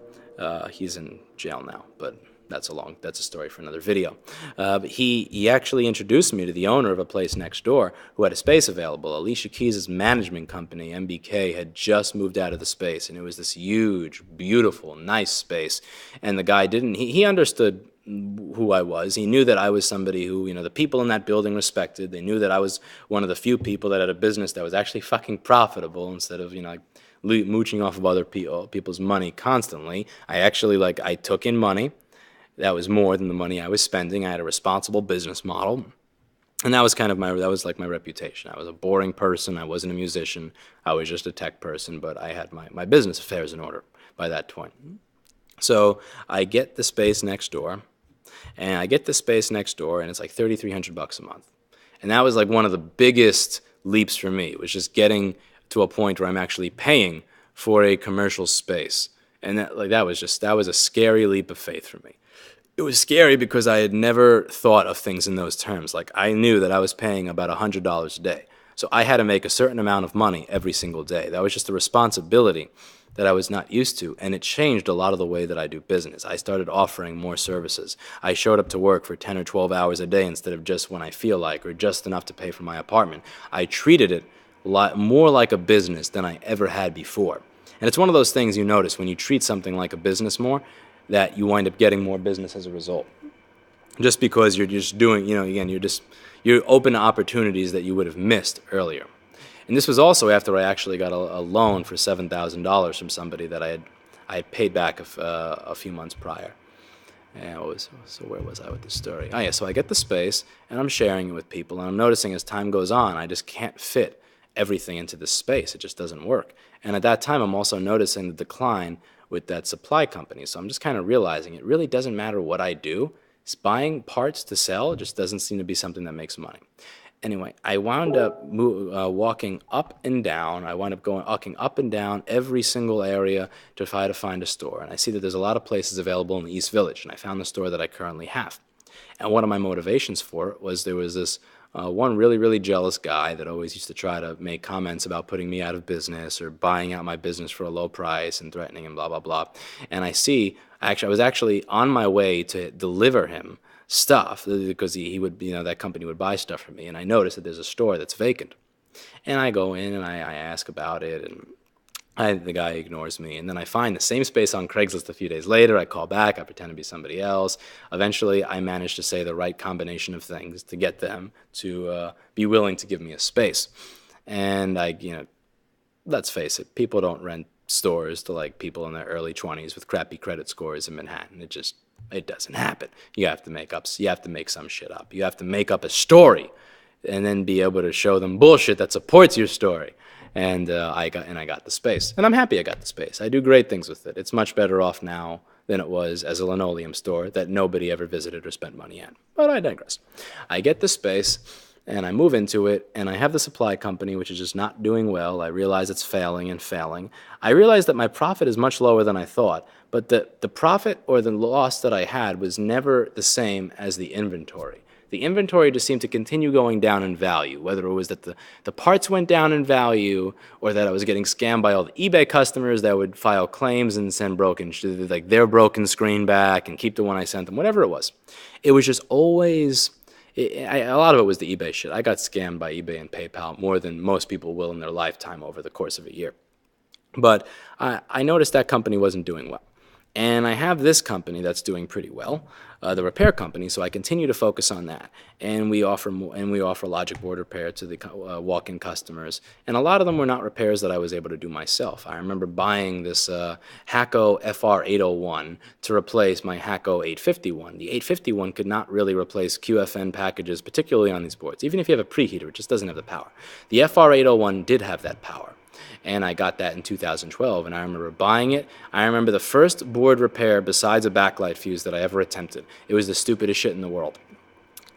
He's in jail now, but that's a story for another video. But he actually introduced me to the owner of a place next door who had a space available. Alicia Keys' management company, MBK, had just moved out of the space, and it was this huge, beautiful, nice space. And the guy didn't, he understood who I was. He knew that I was somebody who, you know, the people in that building respected. They knew that I was one of the few people that had a business that was actually fucking profitable instead of, you know, like mooching off of other people's money constantly. I actually, like, I took in money. That was more than the money I was spending. I had a responsible business model. And that was kind of that was like my reputation. I was a boring person. I wasn't a musician. I was just a tech person, but I had my business affairs in order by that point. So I get the space next door. And I get the space next door, and it's like $3,300 a month. And that was like one of the biggest leaps for me. It was just getting to a point where I'm actually paying for a commercial space. And that was a scary leap of faith for me. It was scary because I had never thought of things in those terms. Like, I knew that I was paying about $100 a day. So I had to make a certain amount of money every single day. That was just a responsibility that I was not used to, and it changed a lot of the way that I do business. I started offering more services. I showed up to work for 10 or 12 hours a day instead of just when I feel like, or just enough to pay for my apartment. I treated it more like a business than I ever had before. And it's one of those things you notice when you treat something like a business more, that you wind up getting more business as a result. Just because you're just doing, you know, again, you're open to opportunities that you would have missed earlier. And this was also after I actually got a loan for $7,000 from somebody that I had paid back a few months prior. And so where was I with this story? Oh yeah, so I get the space and I'm sharing it with people, and I'm noticing as time goes on, I just can't fit everything into this space. It just doesn't work. And at that time, I'm also noticing the decline with that supply company. So I'm just kind of realizing it really doesn't matter what I do. Buying parts to sell just doesn't seem to be something that makes money. Anyway, I wound up walking up and down. I wound up walking up and down every single area to try to find a store. And I see that there's a lot of places available in the East Village, and I found the store that I currently have. And one of my motivations for it was there was this one really, really jealous guy that always used to try to make comments about putting me out of business or buying out my business for a low price and threatening and blah, blah, blah. And I was actually on my way to deliver him stuff because he would, you know, that company would buy stuff from me. And I noticed that there's a store that's vacant. And I go in and I ask about it, and the guy ignores me. And then I find the same space on Craigslist a few days later. I call back. I pretend to be somebody else. Eventually, I manage to say the right combination of things to get them to be willing to give me a space. And let's face it, people don't rent stores to like people in their early 20s with crappy credit scores in Manhattan. It doesn't happen. You have to make some shit up. You have to make up a story and then be able to show them bullshit that supports your story. And I got the space. And I'm happy I got the space. I do great things with it. It's much better off now than it was as a linoleum store that nobody ever visited or spent money at. But I digress. I get the space, and I move into it, and I have the supply company, which is just not doing well. I realize it's failing and failing. I realize that my profit is much lower than I thought, but the profit or the loss that I had was never the same as the inventory. The inventory just seemed to continue going down in value, whether it was that the parts went down in value or that I was getting scammed by all the eBay customers that would file claims and send their broken screen back and keep the one I sent them, whatever it was. It was just always... a lot of it was the eBay shit. I got scammed by eBay and PayPal more than most people will in their lifetime over the course of a year. But I noticed that company wasn't doing well. And I have this company that's doing pretty well, the repair company, so I continue to focus on that. And we offer logic board repair to the walk-in customers. And a lot of them were not repairs that I was able to do myself. I remember buying this Hacko FR801 to replace my Hacko 851. The 851 could not really replace QFN packages, particularly on these boards. Even if you have a preheater, it just doesn't have the power. The FR801 did have that power. And I got that in 2012, and I remember buying it. I remember the first board repair besides a backlight fuse that I ever attempted. It was the stupidest shit in the world.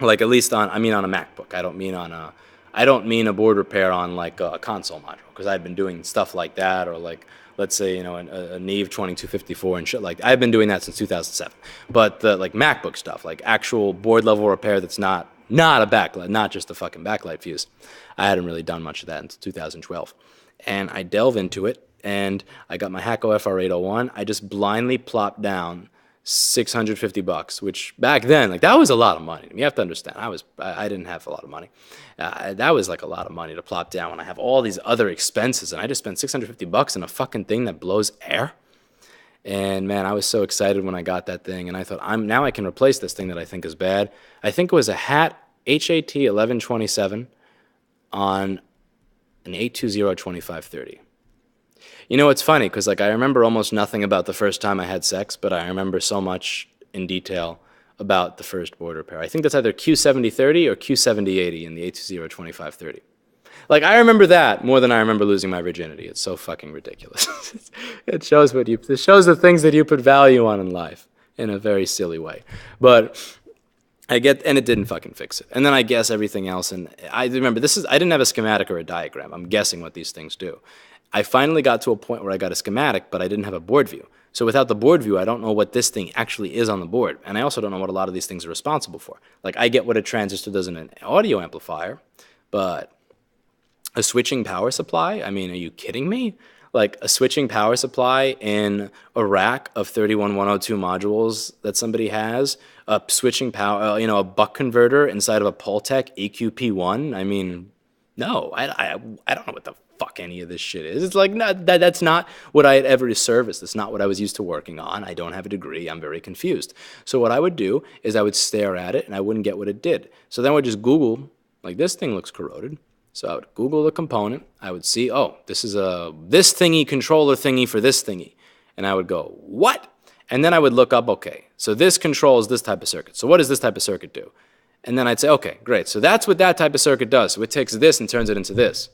Like, at least on a MacBook. I don't mean a board repair on like a console module, because I'd been doing stuff like that, or like, let's say, you know, a Neve 2254 and shit like that. I've been doing that since 2007. But the like MacBook stuff, like actual board level repair that's not not a backlight, not just a fucking backlight fuse. I hadn't really done much of that until 2012. And I delve into it, and I got my Hacko FR801. I just blindly plopped down $650, which back then, like, that was a lot of money. You have to understand, I didn't have a lot of money. That was like a lot of money to plop down when I have all these other expenses, and I just spent $650 in a fucking thing that blows air. And man, I was so excited when I got that thing, and I thought, now I can replace this thing that I think is bad. I think it was a HAT 1127 on an 820-2530. You know, it's funny, because like I remember almost nothing about the first time I had sex, but I remember so much in detail about the first board repair. I think that's either Q7030 or Q7080 in the 820-2530. Like, I remember that more than I remember losing my virginity. It's so fucking ridiculous. It shows the things that you put value on in life in a very silly way. But and it didn't fucking fix it. And then I guess everything else, and I remember I didn't have a schematic or a diagram. I'm guessing what these things do. I finally got to a point where I got a schematic, but I didn't have a board view. So without the board view, I don't know what this thing actually is on the board. And I also don't know what a lot of these things are responsible for. Like, I get what a transistor does in an audio amplifier, but a switching power supply? I mean, are you kidding me? Like, a switching power supply in a rack of 31102 modules that somebody has, a switching power, a buck converter inside of a Pultec EQP1? I mean, no, I don't know what the fuck any of this shit is. It's like, no, that's not what I had ever serviced. That's not what I was used to working on. I don't have a degree. I'm very confused. So what I would do is I would stare at it, and I wouldn't get what it did. So then I would just Google, like, this thing looks corroded. So I would Google the component. I would see, oh, this is this thingy controller thingy for this thingy. And I would go, what? And then I would look up, okay, so this controls this type of circuit. So what does this type of circuit do? And then I'd say, okay, great. So that's what that type of circuit does. So it takes this and turns it into this.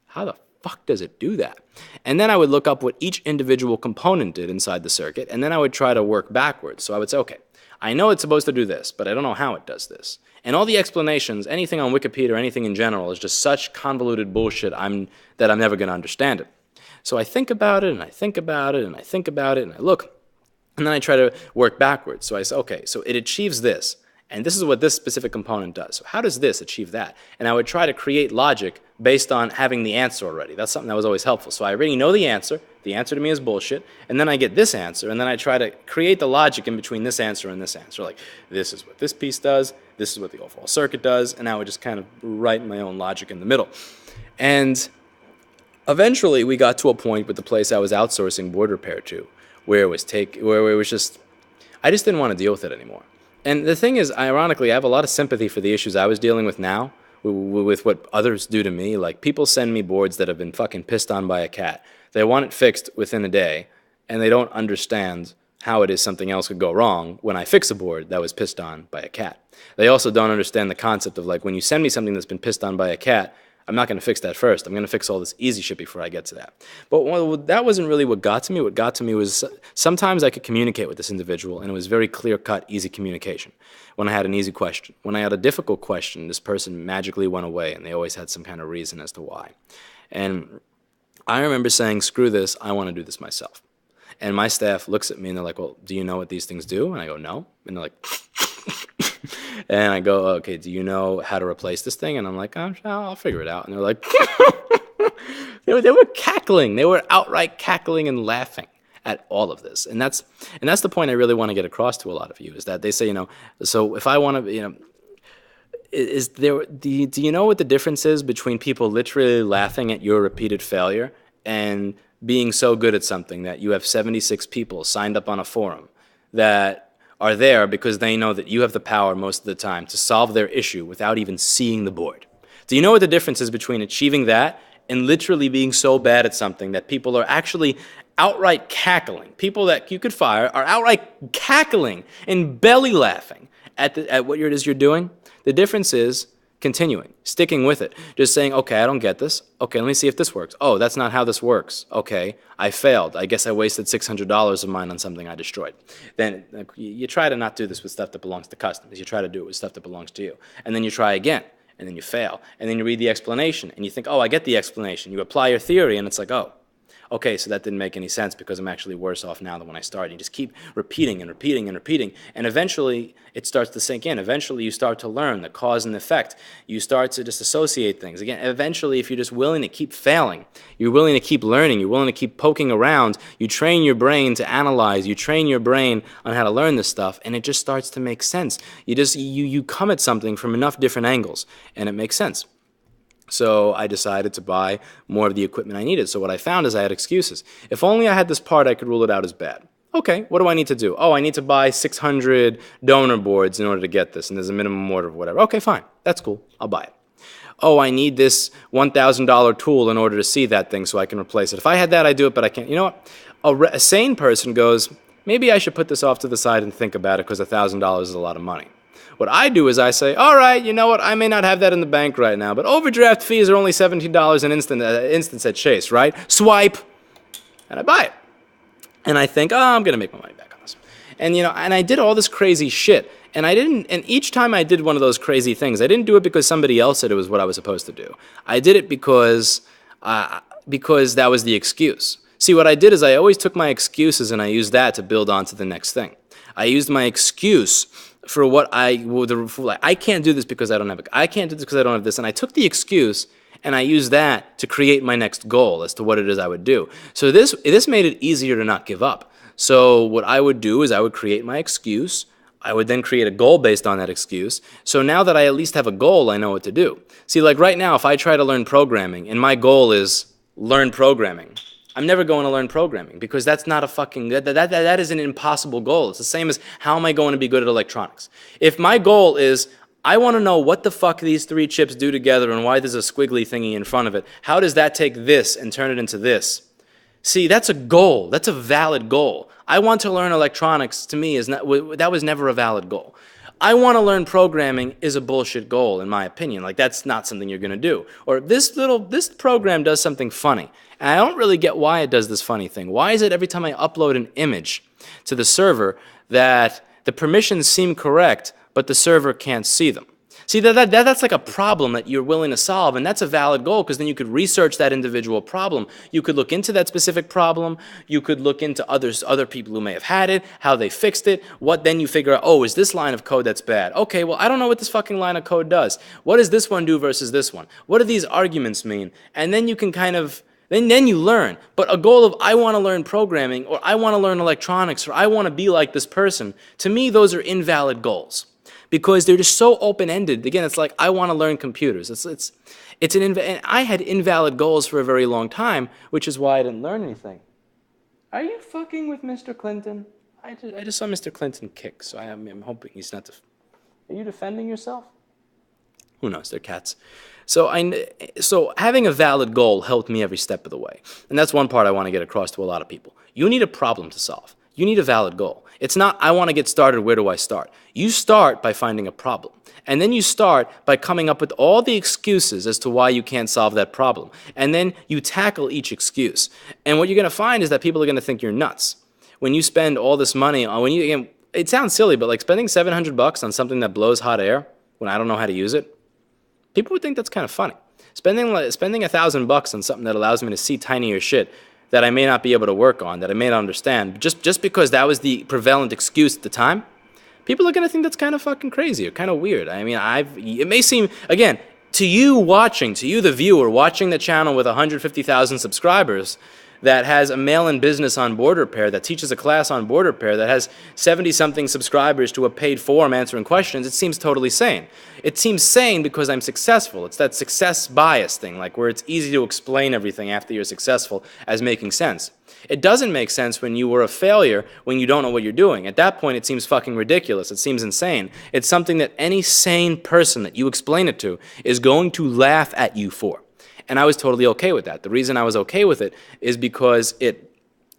How the fuck does it do that? And then I would look up what each individual component did inside the circuit, and then I would try to work backwards. So I would say, okay, I know it's supposed to do this, but I don't know how it does this. And all the explanations, anything on Wikipedia or anything in general, is just such convoluted bullshit that I'm never going to understand it. So I think about it, and I think about it, and I think about it, and I look, and then I try to work backwards. So I say, okay, so it achieves this, and this is what this specific component does. So how does this achieve that? And I would try to create logic based on having the answer already. That's something that was always helpful. So I already know the answer. The answer to me is bullshit. And then I get this answer, and then I try to create the logic in between this answer and this answer. Like, this is what this piece does, this is what the overall circuit does, and I would just kind of write my own logic in the middle. And eventually we got to a point with the place I was outsourcing board repair to, where it was just, I just didn't want to deal with it anymore. And the thing is, ironically, I have a lot of sympathy for the issues I was dealing with now, with what others do to me. Like, people send me boards that have been fucking pissed on by a cat. They want it fixed within a day, and they don't understand how it is something else could go wrong when I fix a board that was pissed on by a cat. They also don't understand the concept of, like, when you send me something that's been pissed on by a cat, I'm not going to fix that first. I'm going to fix all this easy shit before I get to that. But that wasn't really what got to me. What got to me was sometimes I could communicate with this individual, and it was very clear-cut, easy communication. When I had an easy question. When I had a difficult question, this person magically went away, and they always had some kind of reason as to why. And I remember saying, screw this, I want to do this myself. And my staff looks at me, and they're like, well, do you know what these things do? And I go, no. And they're like... And I go, okay, do you know how to replace this thing? And I'm like, I'll figure it out. And they're like, they were cackling. They were outright cackling and laughing at all of this. And that's the point I really want to get across to a lot of you, is that they say, so if I want to, do you know what the difference is between people literally laughing at your repeated failure and being so good at something that you have 76 people signed up on a forum that are there because they know that you have the power most of the time to solve their issue without even seeing the board? Do you know what the difference is between achieving that and literally being so bad at something that people are actually outright cackling? People that you could fire are outright cackling and belly laughing at what it is you're doing. The difference is continuing, sticking with it, just saying, okay, I don't get this. Okay, let me see if this works. Oh, that's not how this works. Okay, I failed. I guess I wasted $600 of mine on something I destroyed. Then you try to not do this with stuff that belongs to customers. You try to do it with stuff that belongs to you. And then you try again, and then you fail. And then you read the explanation, and you think, oh, I get the explanation. You apply your theory, and it's like, oh, Okay, so that didn't make any sense because I'm actually worse off now than when I started. You just keep repeating and repeating and repeating, and eventually it starts to sink in. Eventually you start to learn the cause and effect. You start to just associate things. Again, eventually if you're just willing to keep failing, you're willing to keep learning, you're willing to keep poking around, you train your brain to analyze, you train your brain on how to learn this stuff, and it just starts to make sense. You come at something from enough different angles, and it makes sense. So I decided to buy more of the equipment I needed. So what I found is I had excuses. If only I had this part, I could rule it out as bad. Okay, what do I need to do? Oh, I need to buy 600 donor boards in order to get this, and there's a minimum order of whatever. Okay, fine. That's cool. I'll buy it. Oh, I need this $1,000 tool in order to see that thing so I can replace it. If I had that, I'd do it, but I can't. You know what? A sane person goes, maybe I should put this off to the side and think about it because $1,000 is a lot of money. What I do is I say, all right, you know what, I may not have that in the bank right now, but overdraft fees are only $17 an instance at Chase, right? Swipe, and I buy it. And I think, oh, I'm going to make my money back on this. And, and I did all this crazy shit. And each time I did one of those crazy things, I didn't do it because somebody else said it was what I was supposed to do. I did it because that was the excuse. See, what I did is I always took my excuses and I used that to build on to the next thing. I used my excuse for what I can't do this because I don't have it. I can't do this because I don't have this. And I took the excuse and I used that to create my next goal as to what it is I would do. So this made it easier to not give up. So what I would do is I would create my excuse. I would then create a goal based on that excuse. So now that I at least have a goal, I know what to do. See, like right now, if I try to learn programming and my goal is learn programming, I'm never going to learn programming because that's not a fucking, that is an impossible goal. It's the same as how am I going to be good at electronics? If my goal is I want to know what the fuck these three chips do together and why there's a squiggly thingy in front of it, how does that take this and turn it into this? See, that's a goal. That's a valid goal. I want to learn electronics, to me, that was never a valid goal. I want to learn programming is a bullshit goal, in my opinion. Like, that's not something you're going to do. Or this program does something funny. And I don't really get why it does this funny thing. Why is it every time I upload an image to the server that the permissions seem correct, but the server can't see them? See, that's like a problem that you're willing to solve, and that's a valid goal because then you could research that individual problem. You could look into that specific problem. You could look into other people who may have had it, how they fixed it. Then you figure out, oh, is this line of code that's bad? Okay, well, I don't know what this fucking line of code does. What does this one do versus this one? What do these arguments mean? And then you can kind of, then you learn. But a goal of I want to learn programming, or I want to learn electronics, or I want to be like this person, to me, those are invalid goals. Because they're just so open-ended. Again, it's like, I want to learn computers. And I had invalid goals for a very long time, which is why I didn't learn anything. Are you fucking with Mr. Clinton? I just saw Mr. Clinton kick, so I'm hoping he's not. Are you defending yourself? Who knows? They're cats. So having a valid goal helped me every step of the way. And that's one part I want to get across to a lot of people. You need a problem to solve. You need a valid goal. It's not, I want to get started, where do I start? You start by finding a problem. And then you start by coming up with all the excuses as to why you can't solve that problem. And then you tackle each excuse. And what you're going to find is that people are going to think you're nuts. When you spend all this money on, again, it sounds silly, but like spending $700 on something that blows hot air when I don't know how to use it, people would think that's kind of funny. Spending $1,000 on something that allows me to see tinier shit that I may not be able to work on, that I may not understand, just because that was the prevalent excuse at the time, people are going to think that's kind of fucking crazy or kind of weird. I mean, it may seem, again, to you the viewer, watching the channel with 150,000 subscribers, that has a mail-in business on board repair, that teaches a class on board repair, that has 70-something subscribers to a paid forum answering questions, it seems totally sane. It seems sane because I'm successful. It's that success bias thing, like where it's easy to explain everything after you're successful as making sense. It doesn't make sense when you were a failure, when you don't know what you're doing. At that point, it seems fucking ridiculous. It seems insane. It's something that any sane person that you explain it to is going to laugh at you for. And I was totally okay with that. The reason I was okay with it is because it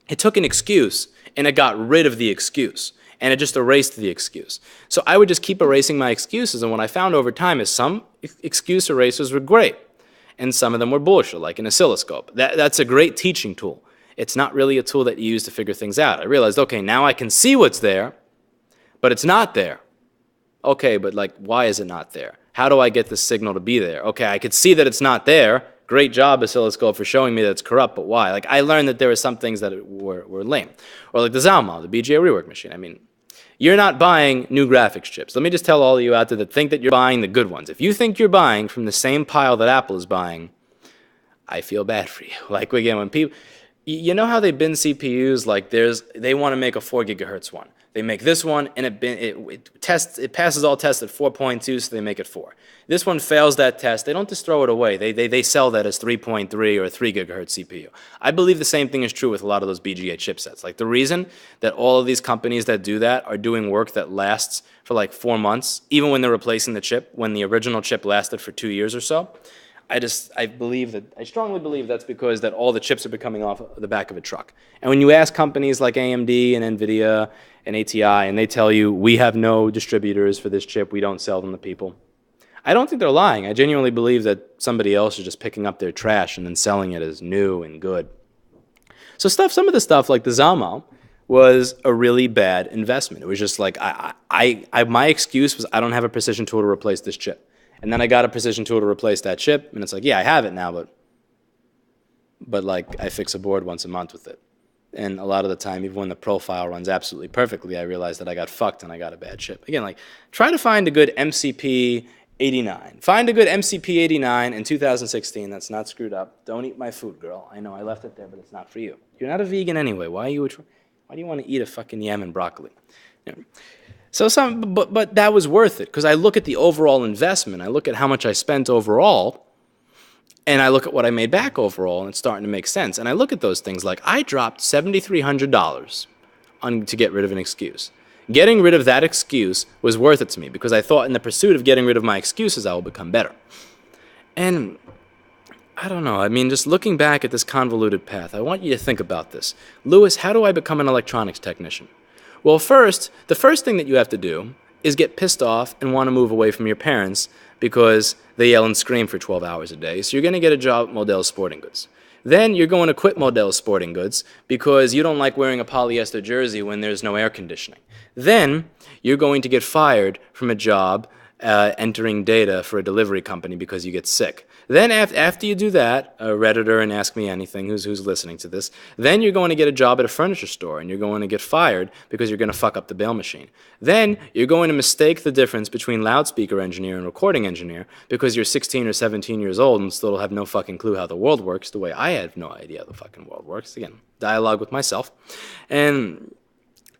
took an excuse and it got rid of the excuse. And it just erased the excuse. So I would just keep erasing my excuses. And what I found over time is some excuse erasers were great. And some of them were bullshit, like an oscilloscope. That's a great teaching tool. It's not really a tool that you use to figure things out. I realized, okay, now I can see what's there, but it's not there. Okay, but like, why is it not there? How do I get this signal to be there? Okay, I could see that it's not there. great job, oscilloscope, for showing me that it's corrupt, but why? Like, I learned that there were some things that were lame. Or like the Zalma, the BGA rework machine. I mean, you're not buying new graphics chips. Let me just tell all of you out there that think that you're buying the good ones. If you think you're buying from the same pile that Apple is buying, I feel bad for you. Like, again, when people, you know how they bin CPUs? Like, they want to make a 4 gigahertz one. They make this one, and it passes all tests at 4.2, so they make it 4. This one fails that test. They don't just throw it away. They sell that as 3.3 or 3 gigahertz CPU. I believe the same thing is true with a lot of those BGA chipsets. Like, the reason that all of these companies that do that are doing work that lasts for like 4 months, even when they're replacing the chip, when the original chip lasted for 2 years or so, I strongly believe that's because that all the chips are becoming off the back of a truck. And when you ask companies like AMD and NVIDIA and ATI, and they tell you, we have no distributors for this chip, we don't sell them to people, I don't think they're lying. I genuinely believe that somebody else is just picking up their trash and then selling it as new and good. So some of the stuff like the Zalmo was a really bad investment. It was just like, my excuse was, I don't have a precision tool to replace this chip. And then I got a precision tool to replace that chip, and it's like, yeah, I have it now, but like, I fix a board once a month with it. And a lot of the time, even when the profile runs absolutely perfectly, I realize that I got fucked and I got a bad chip. Again, like, try to find a good MCP 89. Find a good MCP 89 in 2016 that's not screwed up. Don't eat my food, girl. I know I left it there, but it's not for you. You're not a vegan anyway. Why do you want to eat a fucking yam and broccoli? You know. So but that was worth it, because I look at the overall investment, I look at how much I spent overall, and I look at what I made back overall, and it's starting to make sense. And I look at those things like, I dropped $7,300 to get rid of an excuse. Getting rid of that excuse was worth it to me, because I thought in the pursuit of getting rid of my excuses, I will become better. And I don't know, I mean, just looking back at this convoluted path, I want you to think about this. Lewis, how do I become an electronics technician? Well, the first thing that you have to do is get pissed off and want to move away from your parents because they yell and scream for 12 hours a day. So you're going to get a job at Modell's Sporting Goods. Then you're going to quit Modell's Sporting Goods because you don't like wearing a polyester jersey when there's no air conditioning. Then you're going to get fired from a job entering data for a delivery company because you get sick. Then after you do that, a Redditor and Ask Me Anything who's listening to this, then you're going to get a job at a furniture store and you're going to get fired because you're going to fuck up the bail machine. Then you're going to mistake the difference between loudspeaker engineer and recording engineer because you're 16 or 17 years old and still have no fucking clue how the world works, the way I have no idea how the fucking world works. Again, dialogue with myself. And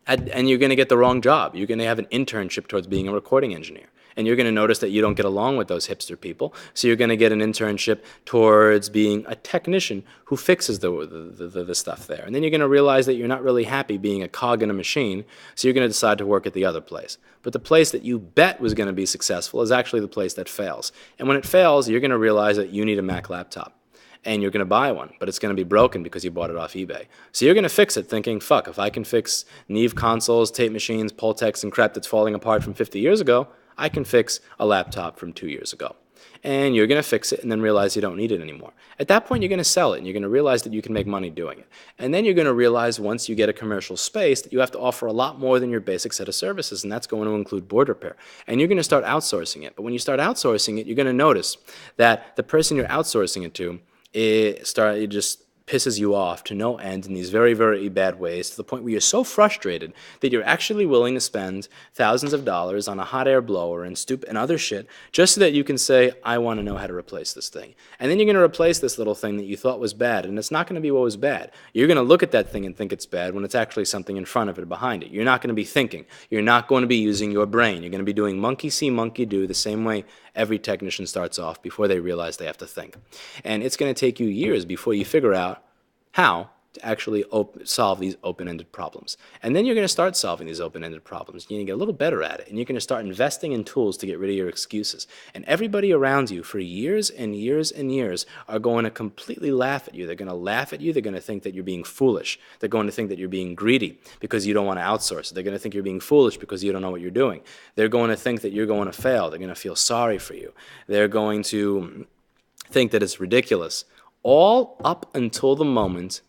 you're going to get the wrong job. You're going to have an internship towards being a recording engineer. And you're going to notice that you don't get along with those hipster people. So you're going to get an internship towards being a technician who fixes the stuff there. And then you're going to realize that you're not really happy being a cog in a machine. So you're going to decide to work at the other place. But the place that you bet was going to be successful is actually the place that fails. And when it fails, you're going to realize that you need a Mac laptop. And you're going to buy one, but it's going to be broken because you bought it off eBay. So you're going to fix it thinking, fuck, if I can fix Neve consoles, tape machines, Pultecs, and crap that's falling apart from 50 years ago, I can fix a laptop from 2 years ago. And you're going to fix it and then realize you don't need it anymore. At that point, you're going to sell it, and you're going to realize that you can make money doing it. And then you're going to realize once you get a commercial space that you have to offer a lot more than your basic set of services, and that's going to include board repair. And you're going to start outsourcing it. But when you start outsourcing it, you're going to notice that the person you're outsourcing it to, it just pisses you off to no end in these very, very bad ways, to the point where you're so frustrated that you're actually willing to spend thousands of dollars on a hot air blower and other shit just so that you can say, I want to know how to replace this thing. And then you're going to replace this little thing that you thought was bad, and it's not going to be what was bad. You're going to look at that thing and think it's bad when it's actually something in front of it or behind it. You're not going to be thinking. You're not going to be using your brain. You're going to be doing monkey see, monkey do, the same way every technician starts off before they realize they have to think. And it's going to take you years before you figure out how to actually solve these open-ended problems. And then you're going to start solving these open-ended problems. You're going to get a little better at it, and you're going to start investing in tools to get rid of your excuses. And everybody around you for years and years and years are going to completely laugh at you. They're going to laugh at you. They're going to think that you're being foolish. They're going to think that you're being greedy because you don't want to outsource it. They're going to think you're being foolish because you don't know what you're doing. They're going to think that you're going to fail. They're going to feel sorry for you. They're going to think that it's ridiculous. All up until the moment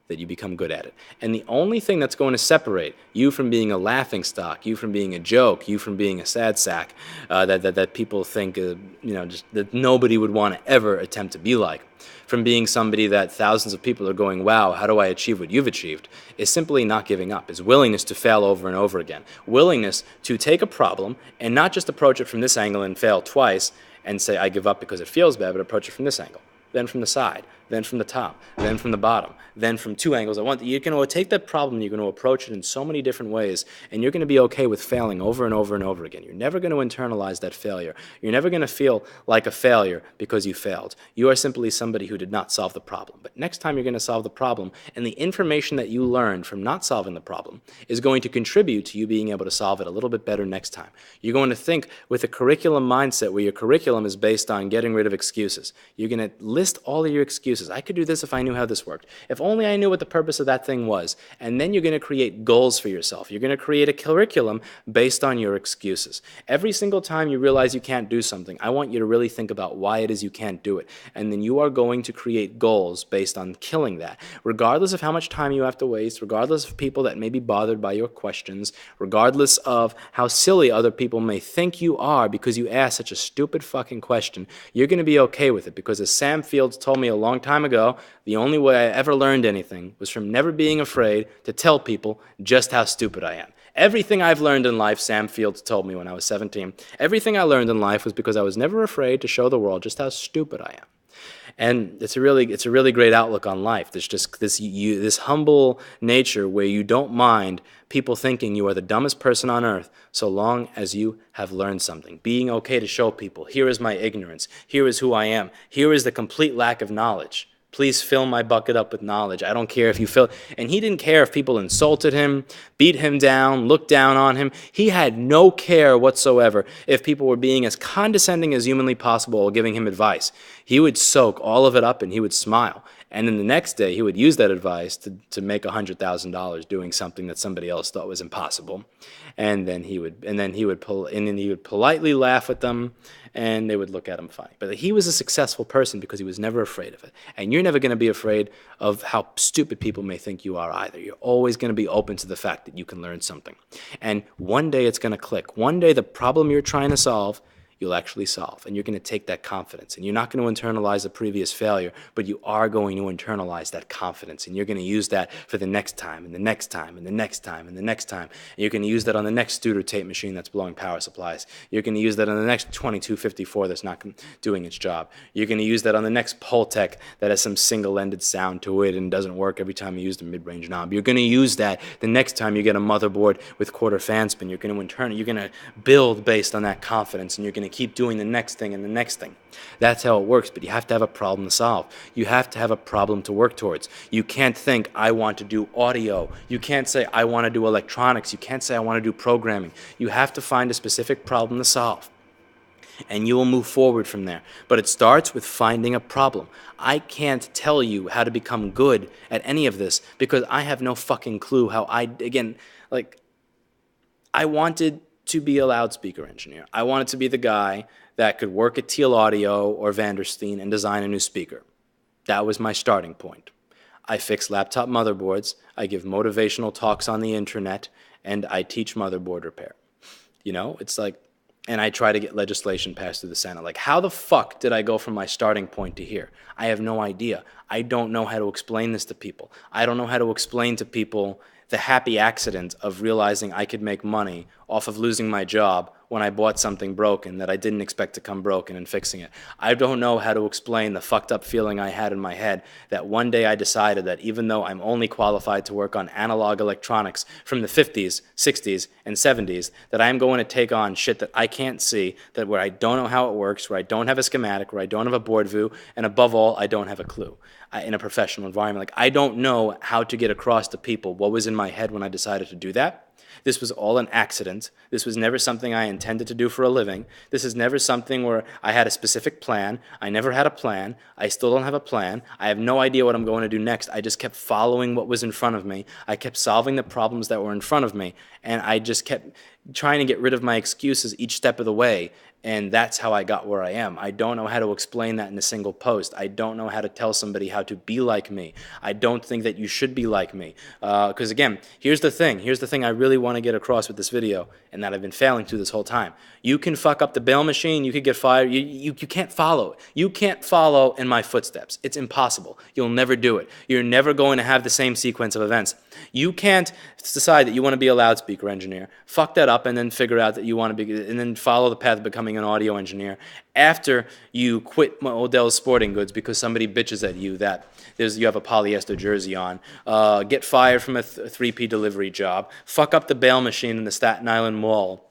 that you become good at it. And the only thing that's going to separate you from being a laughing stock, you from being a joke, you from being a sad sack that people think, just that nobody would want to ever attempt to be like, from being somebody that thousands of people are going, wow, how do I achieve what you've achieved, is simply not giving up, is willingness to fail over and over again. Willingness to take a problem and not just approach it from this angle and fail twice and say, I give up because it feels bad, but approach it from this angle, then from the side, then from the top, then from the bottom, then from two angles at once. You're going to take that problem, you're going to approach it in so many different ways, and you're going to be okay with failing over and over and over again. You're never going to internalize that failure. You're never going to feel like a failure because you failed. You are simply somebody who did not solve the problem. But next time you're going to solve the problem, and the information that you learned from not solving the problem is going to contribute to you being able to solve it a little bit better next time. You're going to think with a curriculum mindset where your curriculum is based on getting rid of excuses. You're going to list all of your excuses. I could do this if I knew how this worked. If only I knew what the purpose of that thing was. And then you're going to create goals for yourself. You're going to create a curriculum based on your excuses. Every single time you realize you can't do something, I want you to really think about why it is you can't do it. And then you are going to create goals based on killing that. Regardless of how much time you have to waste, regardless of people that may be bothered by your questions, regardless of how silly other people may think you are because you asked such a stupid fucking question, you're going to be okay with it, because as Sam Fields told me a long time ago, the only way I ever learned anything was from never being afraid to tell people just how stupid I am. Everything I've learned in life, Sam Fields told me when I was 17, everything I learned in life was because I was never afraid to show the world just how stupid I am. And it's a really great outlook on life. There's just this humble nature where you don't mind people thinking you are the dumbest person on earth so long as you have learned something. Being okay to show people, here is my ignorance, here is who I am, here is the complete lack of knowledge. Please fill my bucket up with knowledge. I don't care if you fill... And he didn't care if people insulted him, beat him down, looked down on him. He had no care whatsoever if people were being as condescending as humanly possible while giving him advice. He would soak all of it up and he would smile. And then the next day, he would use that advice to make $100,000 doing something that somebody else thought was impossible. And then he would politely laugh at them, and they would look at him funny. But he was a successful person because he was never afraid of it. And you're never going to be afraid of how stupid people may think you are either. You're always going to be open to the fact that you can learn something. And one day it's going to click. One day the problem you're trying to solve, you'll actually solve. And you're going to take that confidence. And you're not going to internalize the previous failure, but you are going to internalize that confidence. And you're going to use that for the next time, and the next time, and the next time, and the next time. And you're going to use that on the next Studer tape machine that's blowing power supplies. You're going to use that on the next 2254 that's not doing its job. You're going to use that on the next Pultec that has some single-ended sound to it and doesn't work every time you use the mid-range knob. You're going to use that the next time you get a motherboard with quarter fan spin. You're going to build based on that confidence, and you're going to keep doing the next thing and the next thing. That's how it works, but you have to have a problem to solve. You have to have a problem to work towards. You can't think, I want to do audio. You can't say, I want to do electronics. You can't say, I want to do programming. You have to find a specific problem to solve, and you will move forward from there. But it starts with finding a problem. I can't tell you how to become good at any of this because I have no fucking clue how I wanted to be a loudspeaker engineer. I wanted to be the guy that could work at Teal Audio or Vandersteen and design a new speaker. That was my starting point. I fix laptop motherboards, I give motivational talks on the internet, and I teach motherboard repair. It's like, and I try to get legislation passed through the Senate. Like, how the fuck did I go from my starting point to here? I have no idea. I don't know how to explain this to people. I don't know how to explain to people the happy accident of realizing I could make money off of losing my job when I bought something broken that I didn't expect to come broken and fixing it. I don't know how to explain the fucked up feeling I had in my head that one day I decided that even though I'm only qualified to work on analog electronics from the 50s, 60s, and 70s, that I'm going to take on shit that I can't see, that where I don't know how it works, where I don't have a schematic, where I don't have a board view, and above all, I don't have a clue in a professional environment. Like, I don't know how to get across to people what was in my head when I decided to do that. This was all an accident. This was never something I intended to do for a living. This is never something where I had a specific plan. I never had a plan. I still don't have a plan. I have no idea what I'm going to do next. I just kept following what was in front of me. I kept solving the problems that were in front of me, and I just kept trying to get rid of my excuses each step of the way. And that's how I got where I am. I don't know how to explain that in a single post. I don't know how to tell somebody how to be like me. I don't think that you should be like me. Because again, here's the thing. Here's the thing I really want to get across with this video, and that I've been failing to this whole time. You can fuck up the bail machine. You could get fired. You can't follow. You can't follow in my footsteps. It's impossible. You'll never do it. You're never going to have the same sequence of events. You can't decide that you want to be a loudspeaker engineer, fuck that up, and then figure out that you want to be, and then follow the path of becoming an audio engineer after you quit Odell's Sporting Goods because somebody bitches at you that you have a polyester jersey on, get fired from a 3P delivery job, fuck up the bail machine in the Staten Island Mall,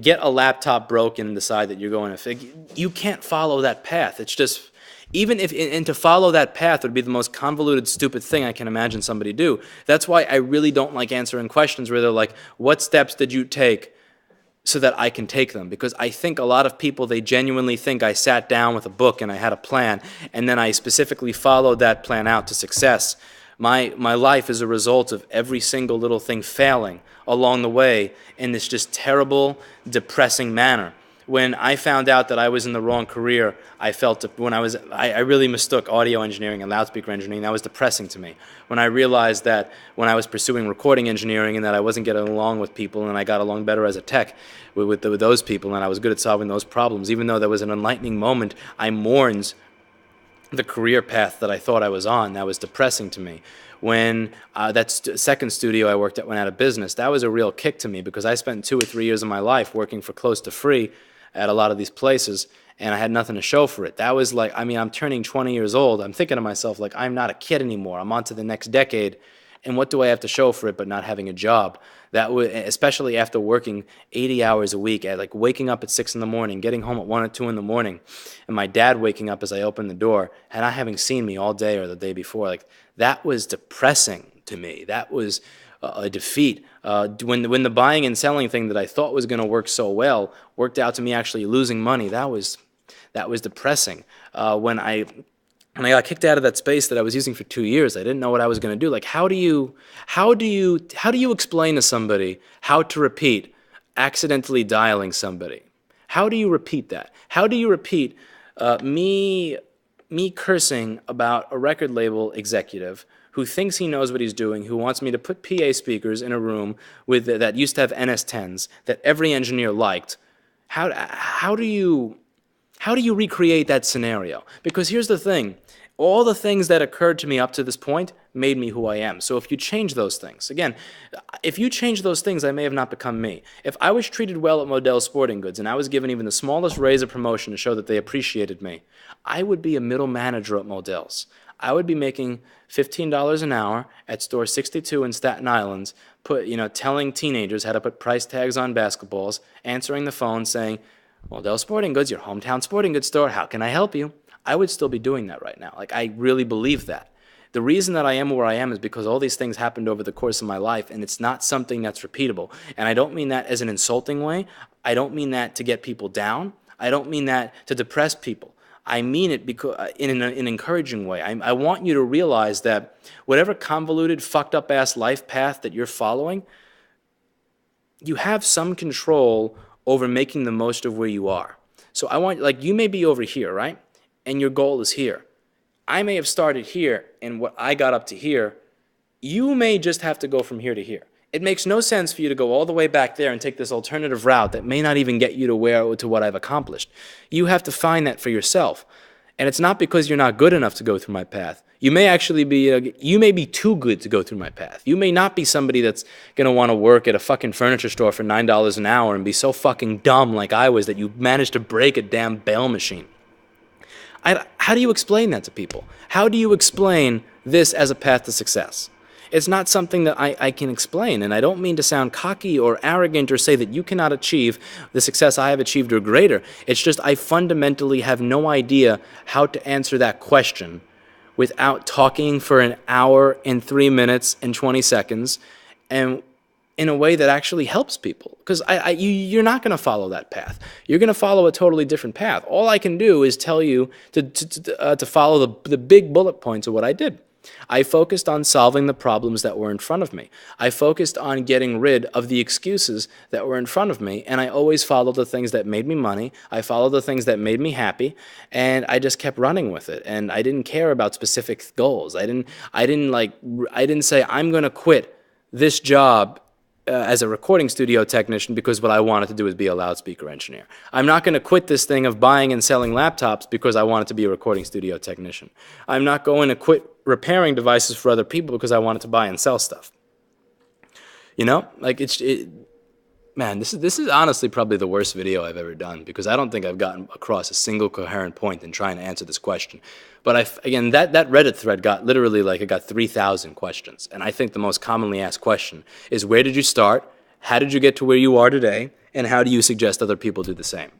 get a laptop broken and decide that you're going to you can't follow that path. It's just, even if, and to follow that path would be the most convoluted, stupid thing I can imagine somebody do. That's why I really don't like answering questions where they're like, what steps did you take so that I can take them? Because I think a lot of people, they genuinely think I sat down with a book and I had a plan, and then I specifically followed that plan out to success. My life is a result of every single little thing failing along the way in this just terrible, depressing manner. When I found out that I was in the wrong career, I felt, I really mistook audio engineering and loudspeaker engineering. That was depressing to me. When I realized that when I was pursuing recording engineering and that I wasn't getting along with people, and I got along better as a tech with those people, and I was good at solving those problems, even though that was an enlightening moment, I mourned the career path that I thought I was on. That was depressing to me. When that second studio I worked at went out of business, that was a real kick to me because I spent 2 or 3 years of my life working for close to free at a lot of these places, and I had nothing to show for it. That was like, I mean, I'm turning 20 years old. I'm thinking to myself, like, I'm not a kid anymore. I'm on to the next decade, and what do I have to show for it but not having a job? That was, especially after working 80 hours a week, at like waking up at 6 in the morning, getting home at 1 or 2 in the morning, and my dad waking up as I opened the door, and not having seen me all day or the day before. Like, that was depressing to me. That was a defeat. When the buying and selling thing that I thought was going to work so well worked out to me actually losing money, that was depressing. When I got kicked out of that space that I was using for 2 years, I didn't know what I was going to do. Like, how do you explain to somebody how to repeat accidentally dialing somebody? How do you repeat that? How do you repeat me cursing about a record label executive who thinks he knows what he's doing, who wants me to put PA speakers in a room that used to have NS10s that every engineer liked? How do you recreate that scenario? Because here's the thing. All the things that occurred to me up to this point made me who I am. So if you change those things, again, if you change those things, I may have not become me. If I was treated well at Modell's Sporting Goods and I was given even the smallest raise or promotion to show that they appreciated me, I would be a middle manager at Modell's. I would be making $15 an hour at store 62 in Staten Island, telling teenagers how to put price tags on basketballs, answering the phone saying, Modell's Sporting Goods, your hometown sporting goods store, how can I help you? I would still be doing that right now. Like, I really believe that. The reason that I am where I am is because all these things happened over the course of my life, and it's not something that's repeatable. And I don't mean that as an insulting way. I don't mean that to get people down. I don't mean that to depress people. I mean it because in an encouraging way. I want you to realize that whatever convoluted, fucked up ass life path that you're following, you have some control over making the most of where you are. So I want, like, you may be over here, right? And your goal is here. I may have started here, and what I got up to here, you may just have to go from here to here. It makes no sense for you to go all the way back there and take this alternative route that may not even get you to what I've accomplished. You have to find that for yourself. And it's not because you're not good enough to go through my path. You may actually be, you may be too good to go through my path. You may not be somebody that's going to want to work at a fucking furniture store for $9 an hour and be so fucking dumb like I was that you managed to break a damn bail machine. How do you explain that to people? How do you explain this as a path to success? It's not something that I can explain, and I don't mean to sound cocky or arrogant or say that you cannot achieve the success I have achieved or greater. It's just I fundamentally have no idea how to answer that question without talking for an hour and 3 minutes and 20 seconds and in a way that actually helps people. Because you're not going to follow that path. You're going to follow a totally different path. All I can do is tell you to follow the big bullet points of what I did. I focused on solving the problems that were in front of me. I focused on getting rid of the excuses that were in front of me, and I always followed the things that made me money. I followed the things that made me happy, and I just kept running with it. And I didn't care about specific goals. I didn't say I'm going to quit this job as a recording studio technician because what I wanted to do was be a loudspeaker engineer. I'm not going to quit this thing of buying and selling laptops because I wanted to be a recording studio technician. I'm not going to quit repairing devices for other people because I wanted to buy and sell stuff. You know, like man, this is honestly probably the worst video I've ever done because I don't think I've gotten across a single coherent point in trying to answer this question. But again, that Reddit thread got literally like it got 3,000 questions. And I think the most commonly asked question is, where did you start? How did you get to where you are today? And how do you suggest other people do the same?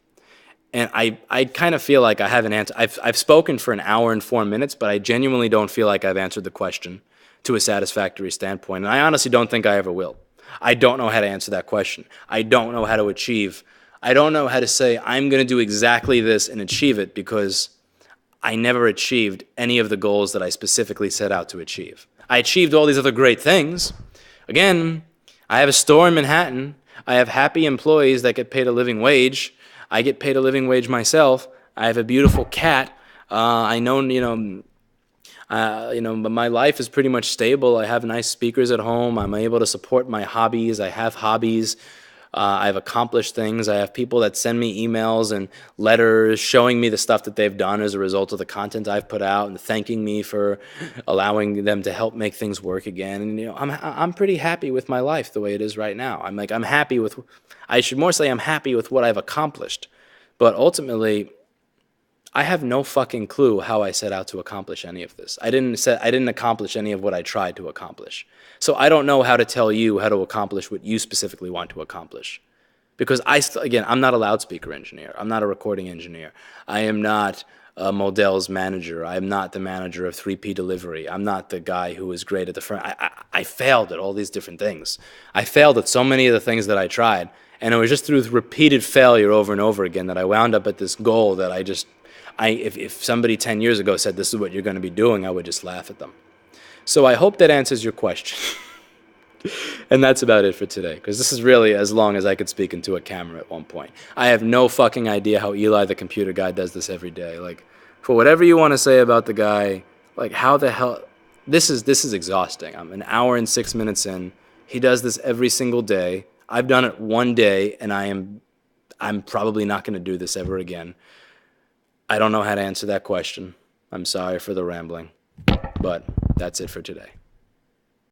And I kind of feel like I haven't answered. I've spoken for an hour and 4 minutes, but I genuinely don't feel like I've answered the question to a satisfactory standpoint. And I honestly don't think I ever will. I don't know how to answer that question. I don't know how to achieve. I don't know how to say I'm going to do exactly this and achieve it because I never achieved any of the goals that I specifically set out to achieve. I achieved all these other great things. Again, I have a store in Manhattan. I have happy employees that get paid a living wage. I get paid a living wage myself. I have a beautiful cat. I know, but my life is pretty much stable. I have nice speakers at home. I'm able to support my hobbies. I have hobbies. I've accomplished things. I have people that send me emails and letters showing me the stuff that they've done as a result of the content I've put out and thanking me for allowing them to help make things work again. And I'm pretty happy with my life the way it is right now. I'm happy with. I should more say I'm happy with what I've accomplished, but ultimately, I have no fucking clue how I set out to accomplish any of this. I didn't accomplish any of what I tried to accomplish. So I don't know how to tell you how to accomplish what you specifically want to accomplish. Because again, I'm not a loudspeaker engineer. I'm not a recording engineer. I am not a Modell's manager. I'm not the manager of 3P delivery. I'm not the guy who is great at the front. I failed at all these different things. I failed at so many of the things that I tried. And it was just through repeated failure over and over again that I wound up at this goal that if somebody 10 years ago said this is what you're going to be doing, I would just laugh at them. So I hope that answers your question. And that's about it for today, because this is really as long as I could speak into a camera at one point. I have no fucking idea how Eli the computer guy does this every day. Like, for whatever you want to say about the guy, like how the hell, this is exhausting. I'm an hour and 6 minutes in. He does this every single day. I've done it one day, and I'm probably not going to do this ever again. I don't know how to answer that question. I'm sorry for the rambling, but that's it for today.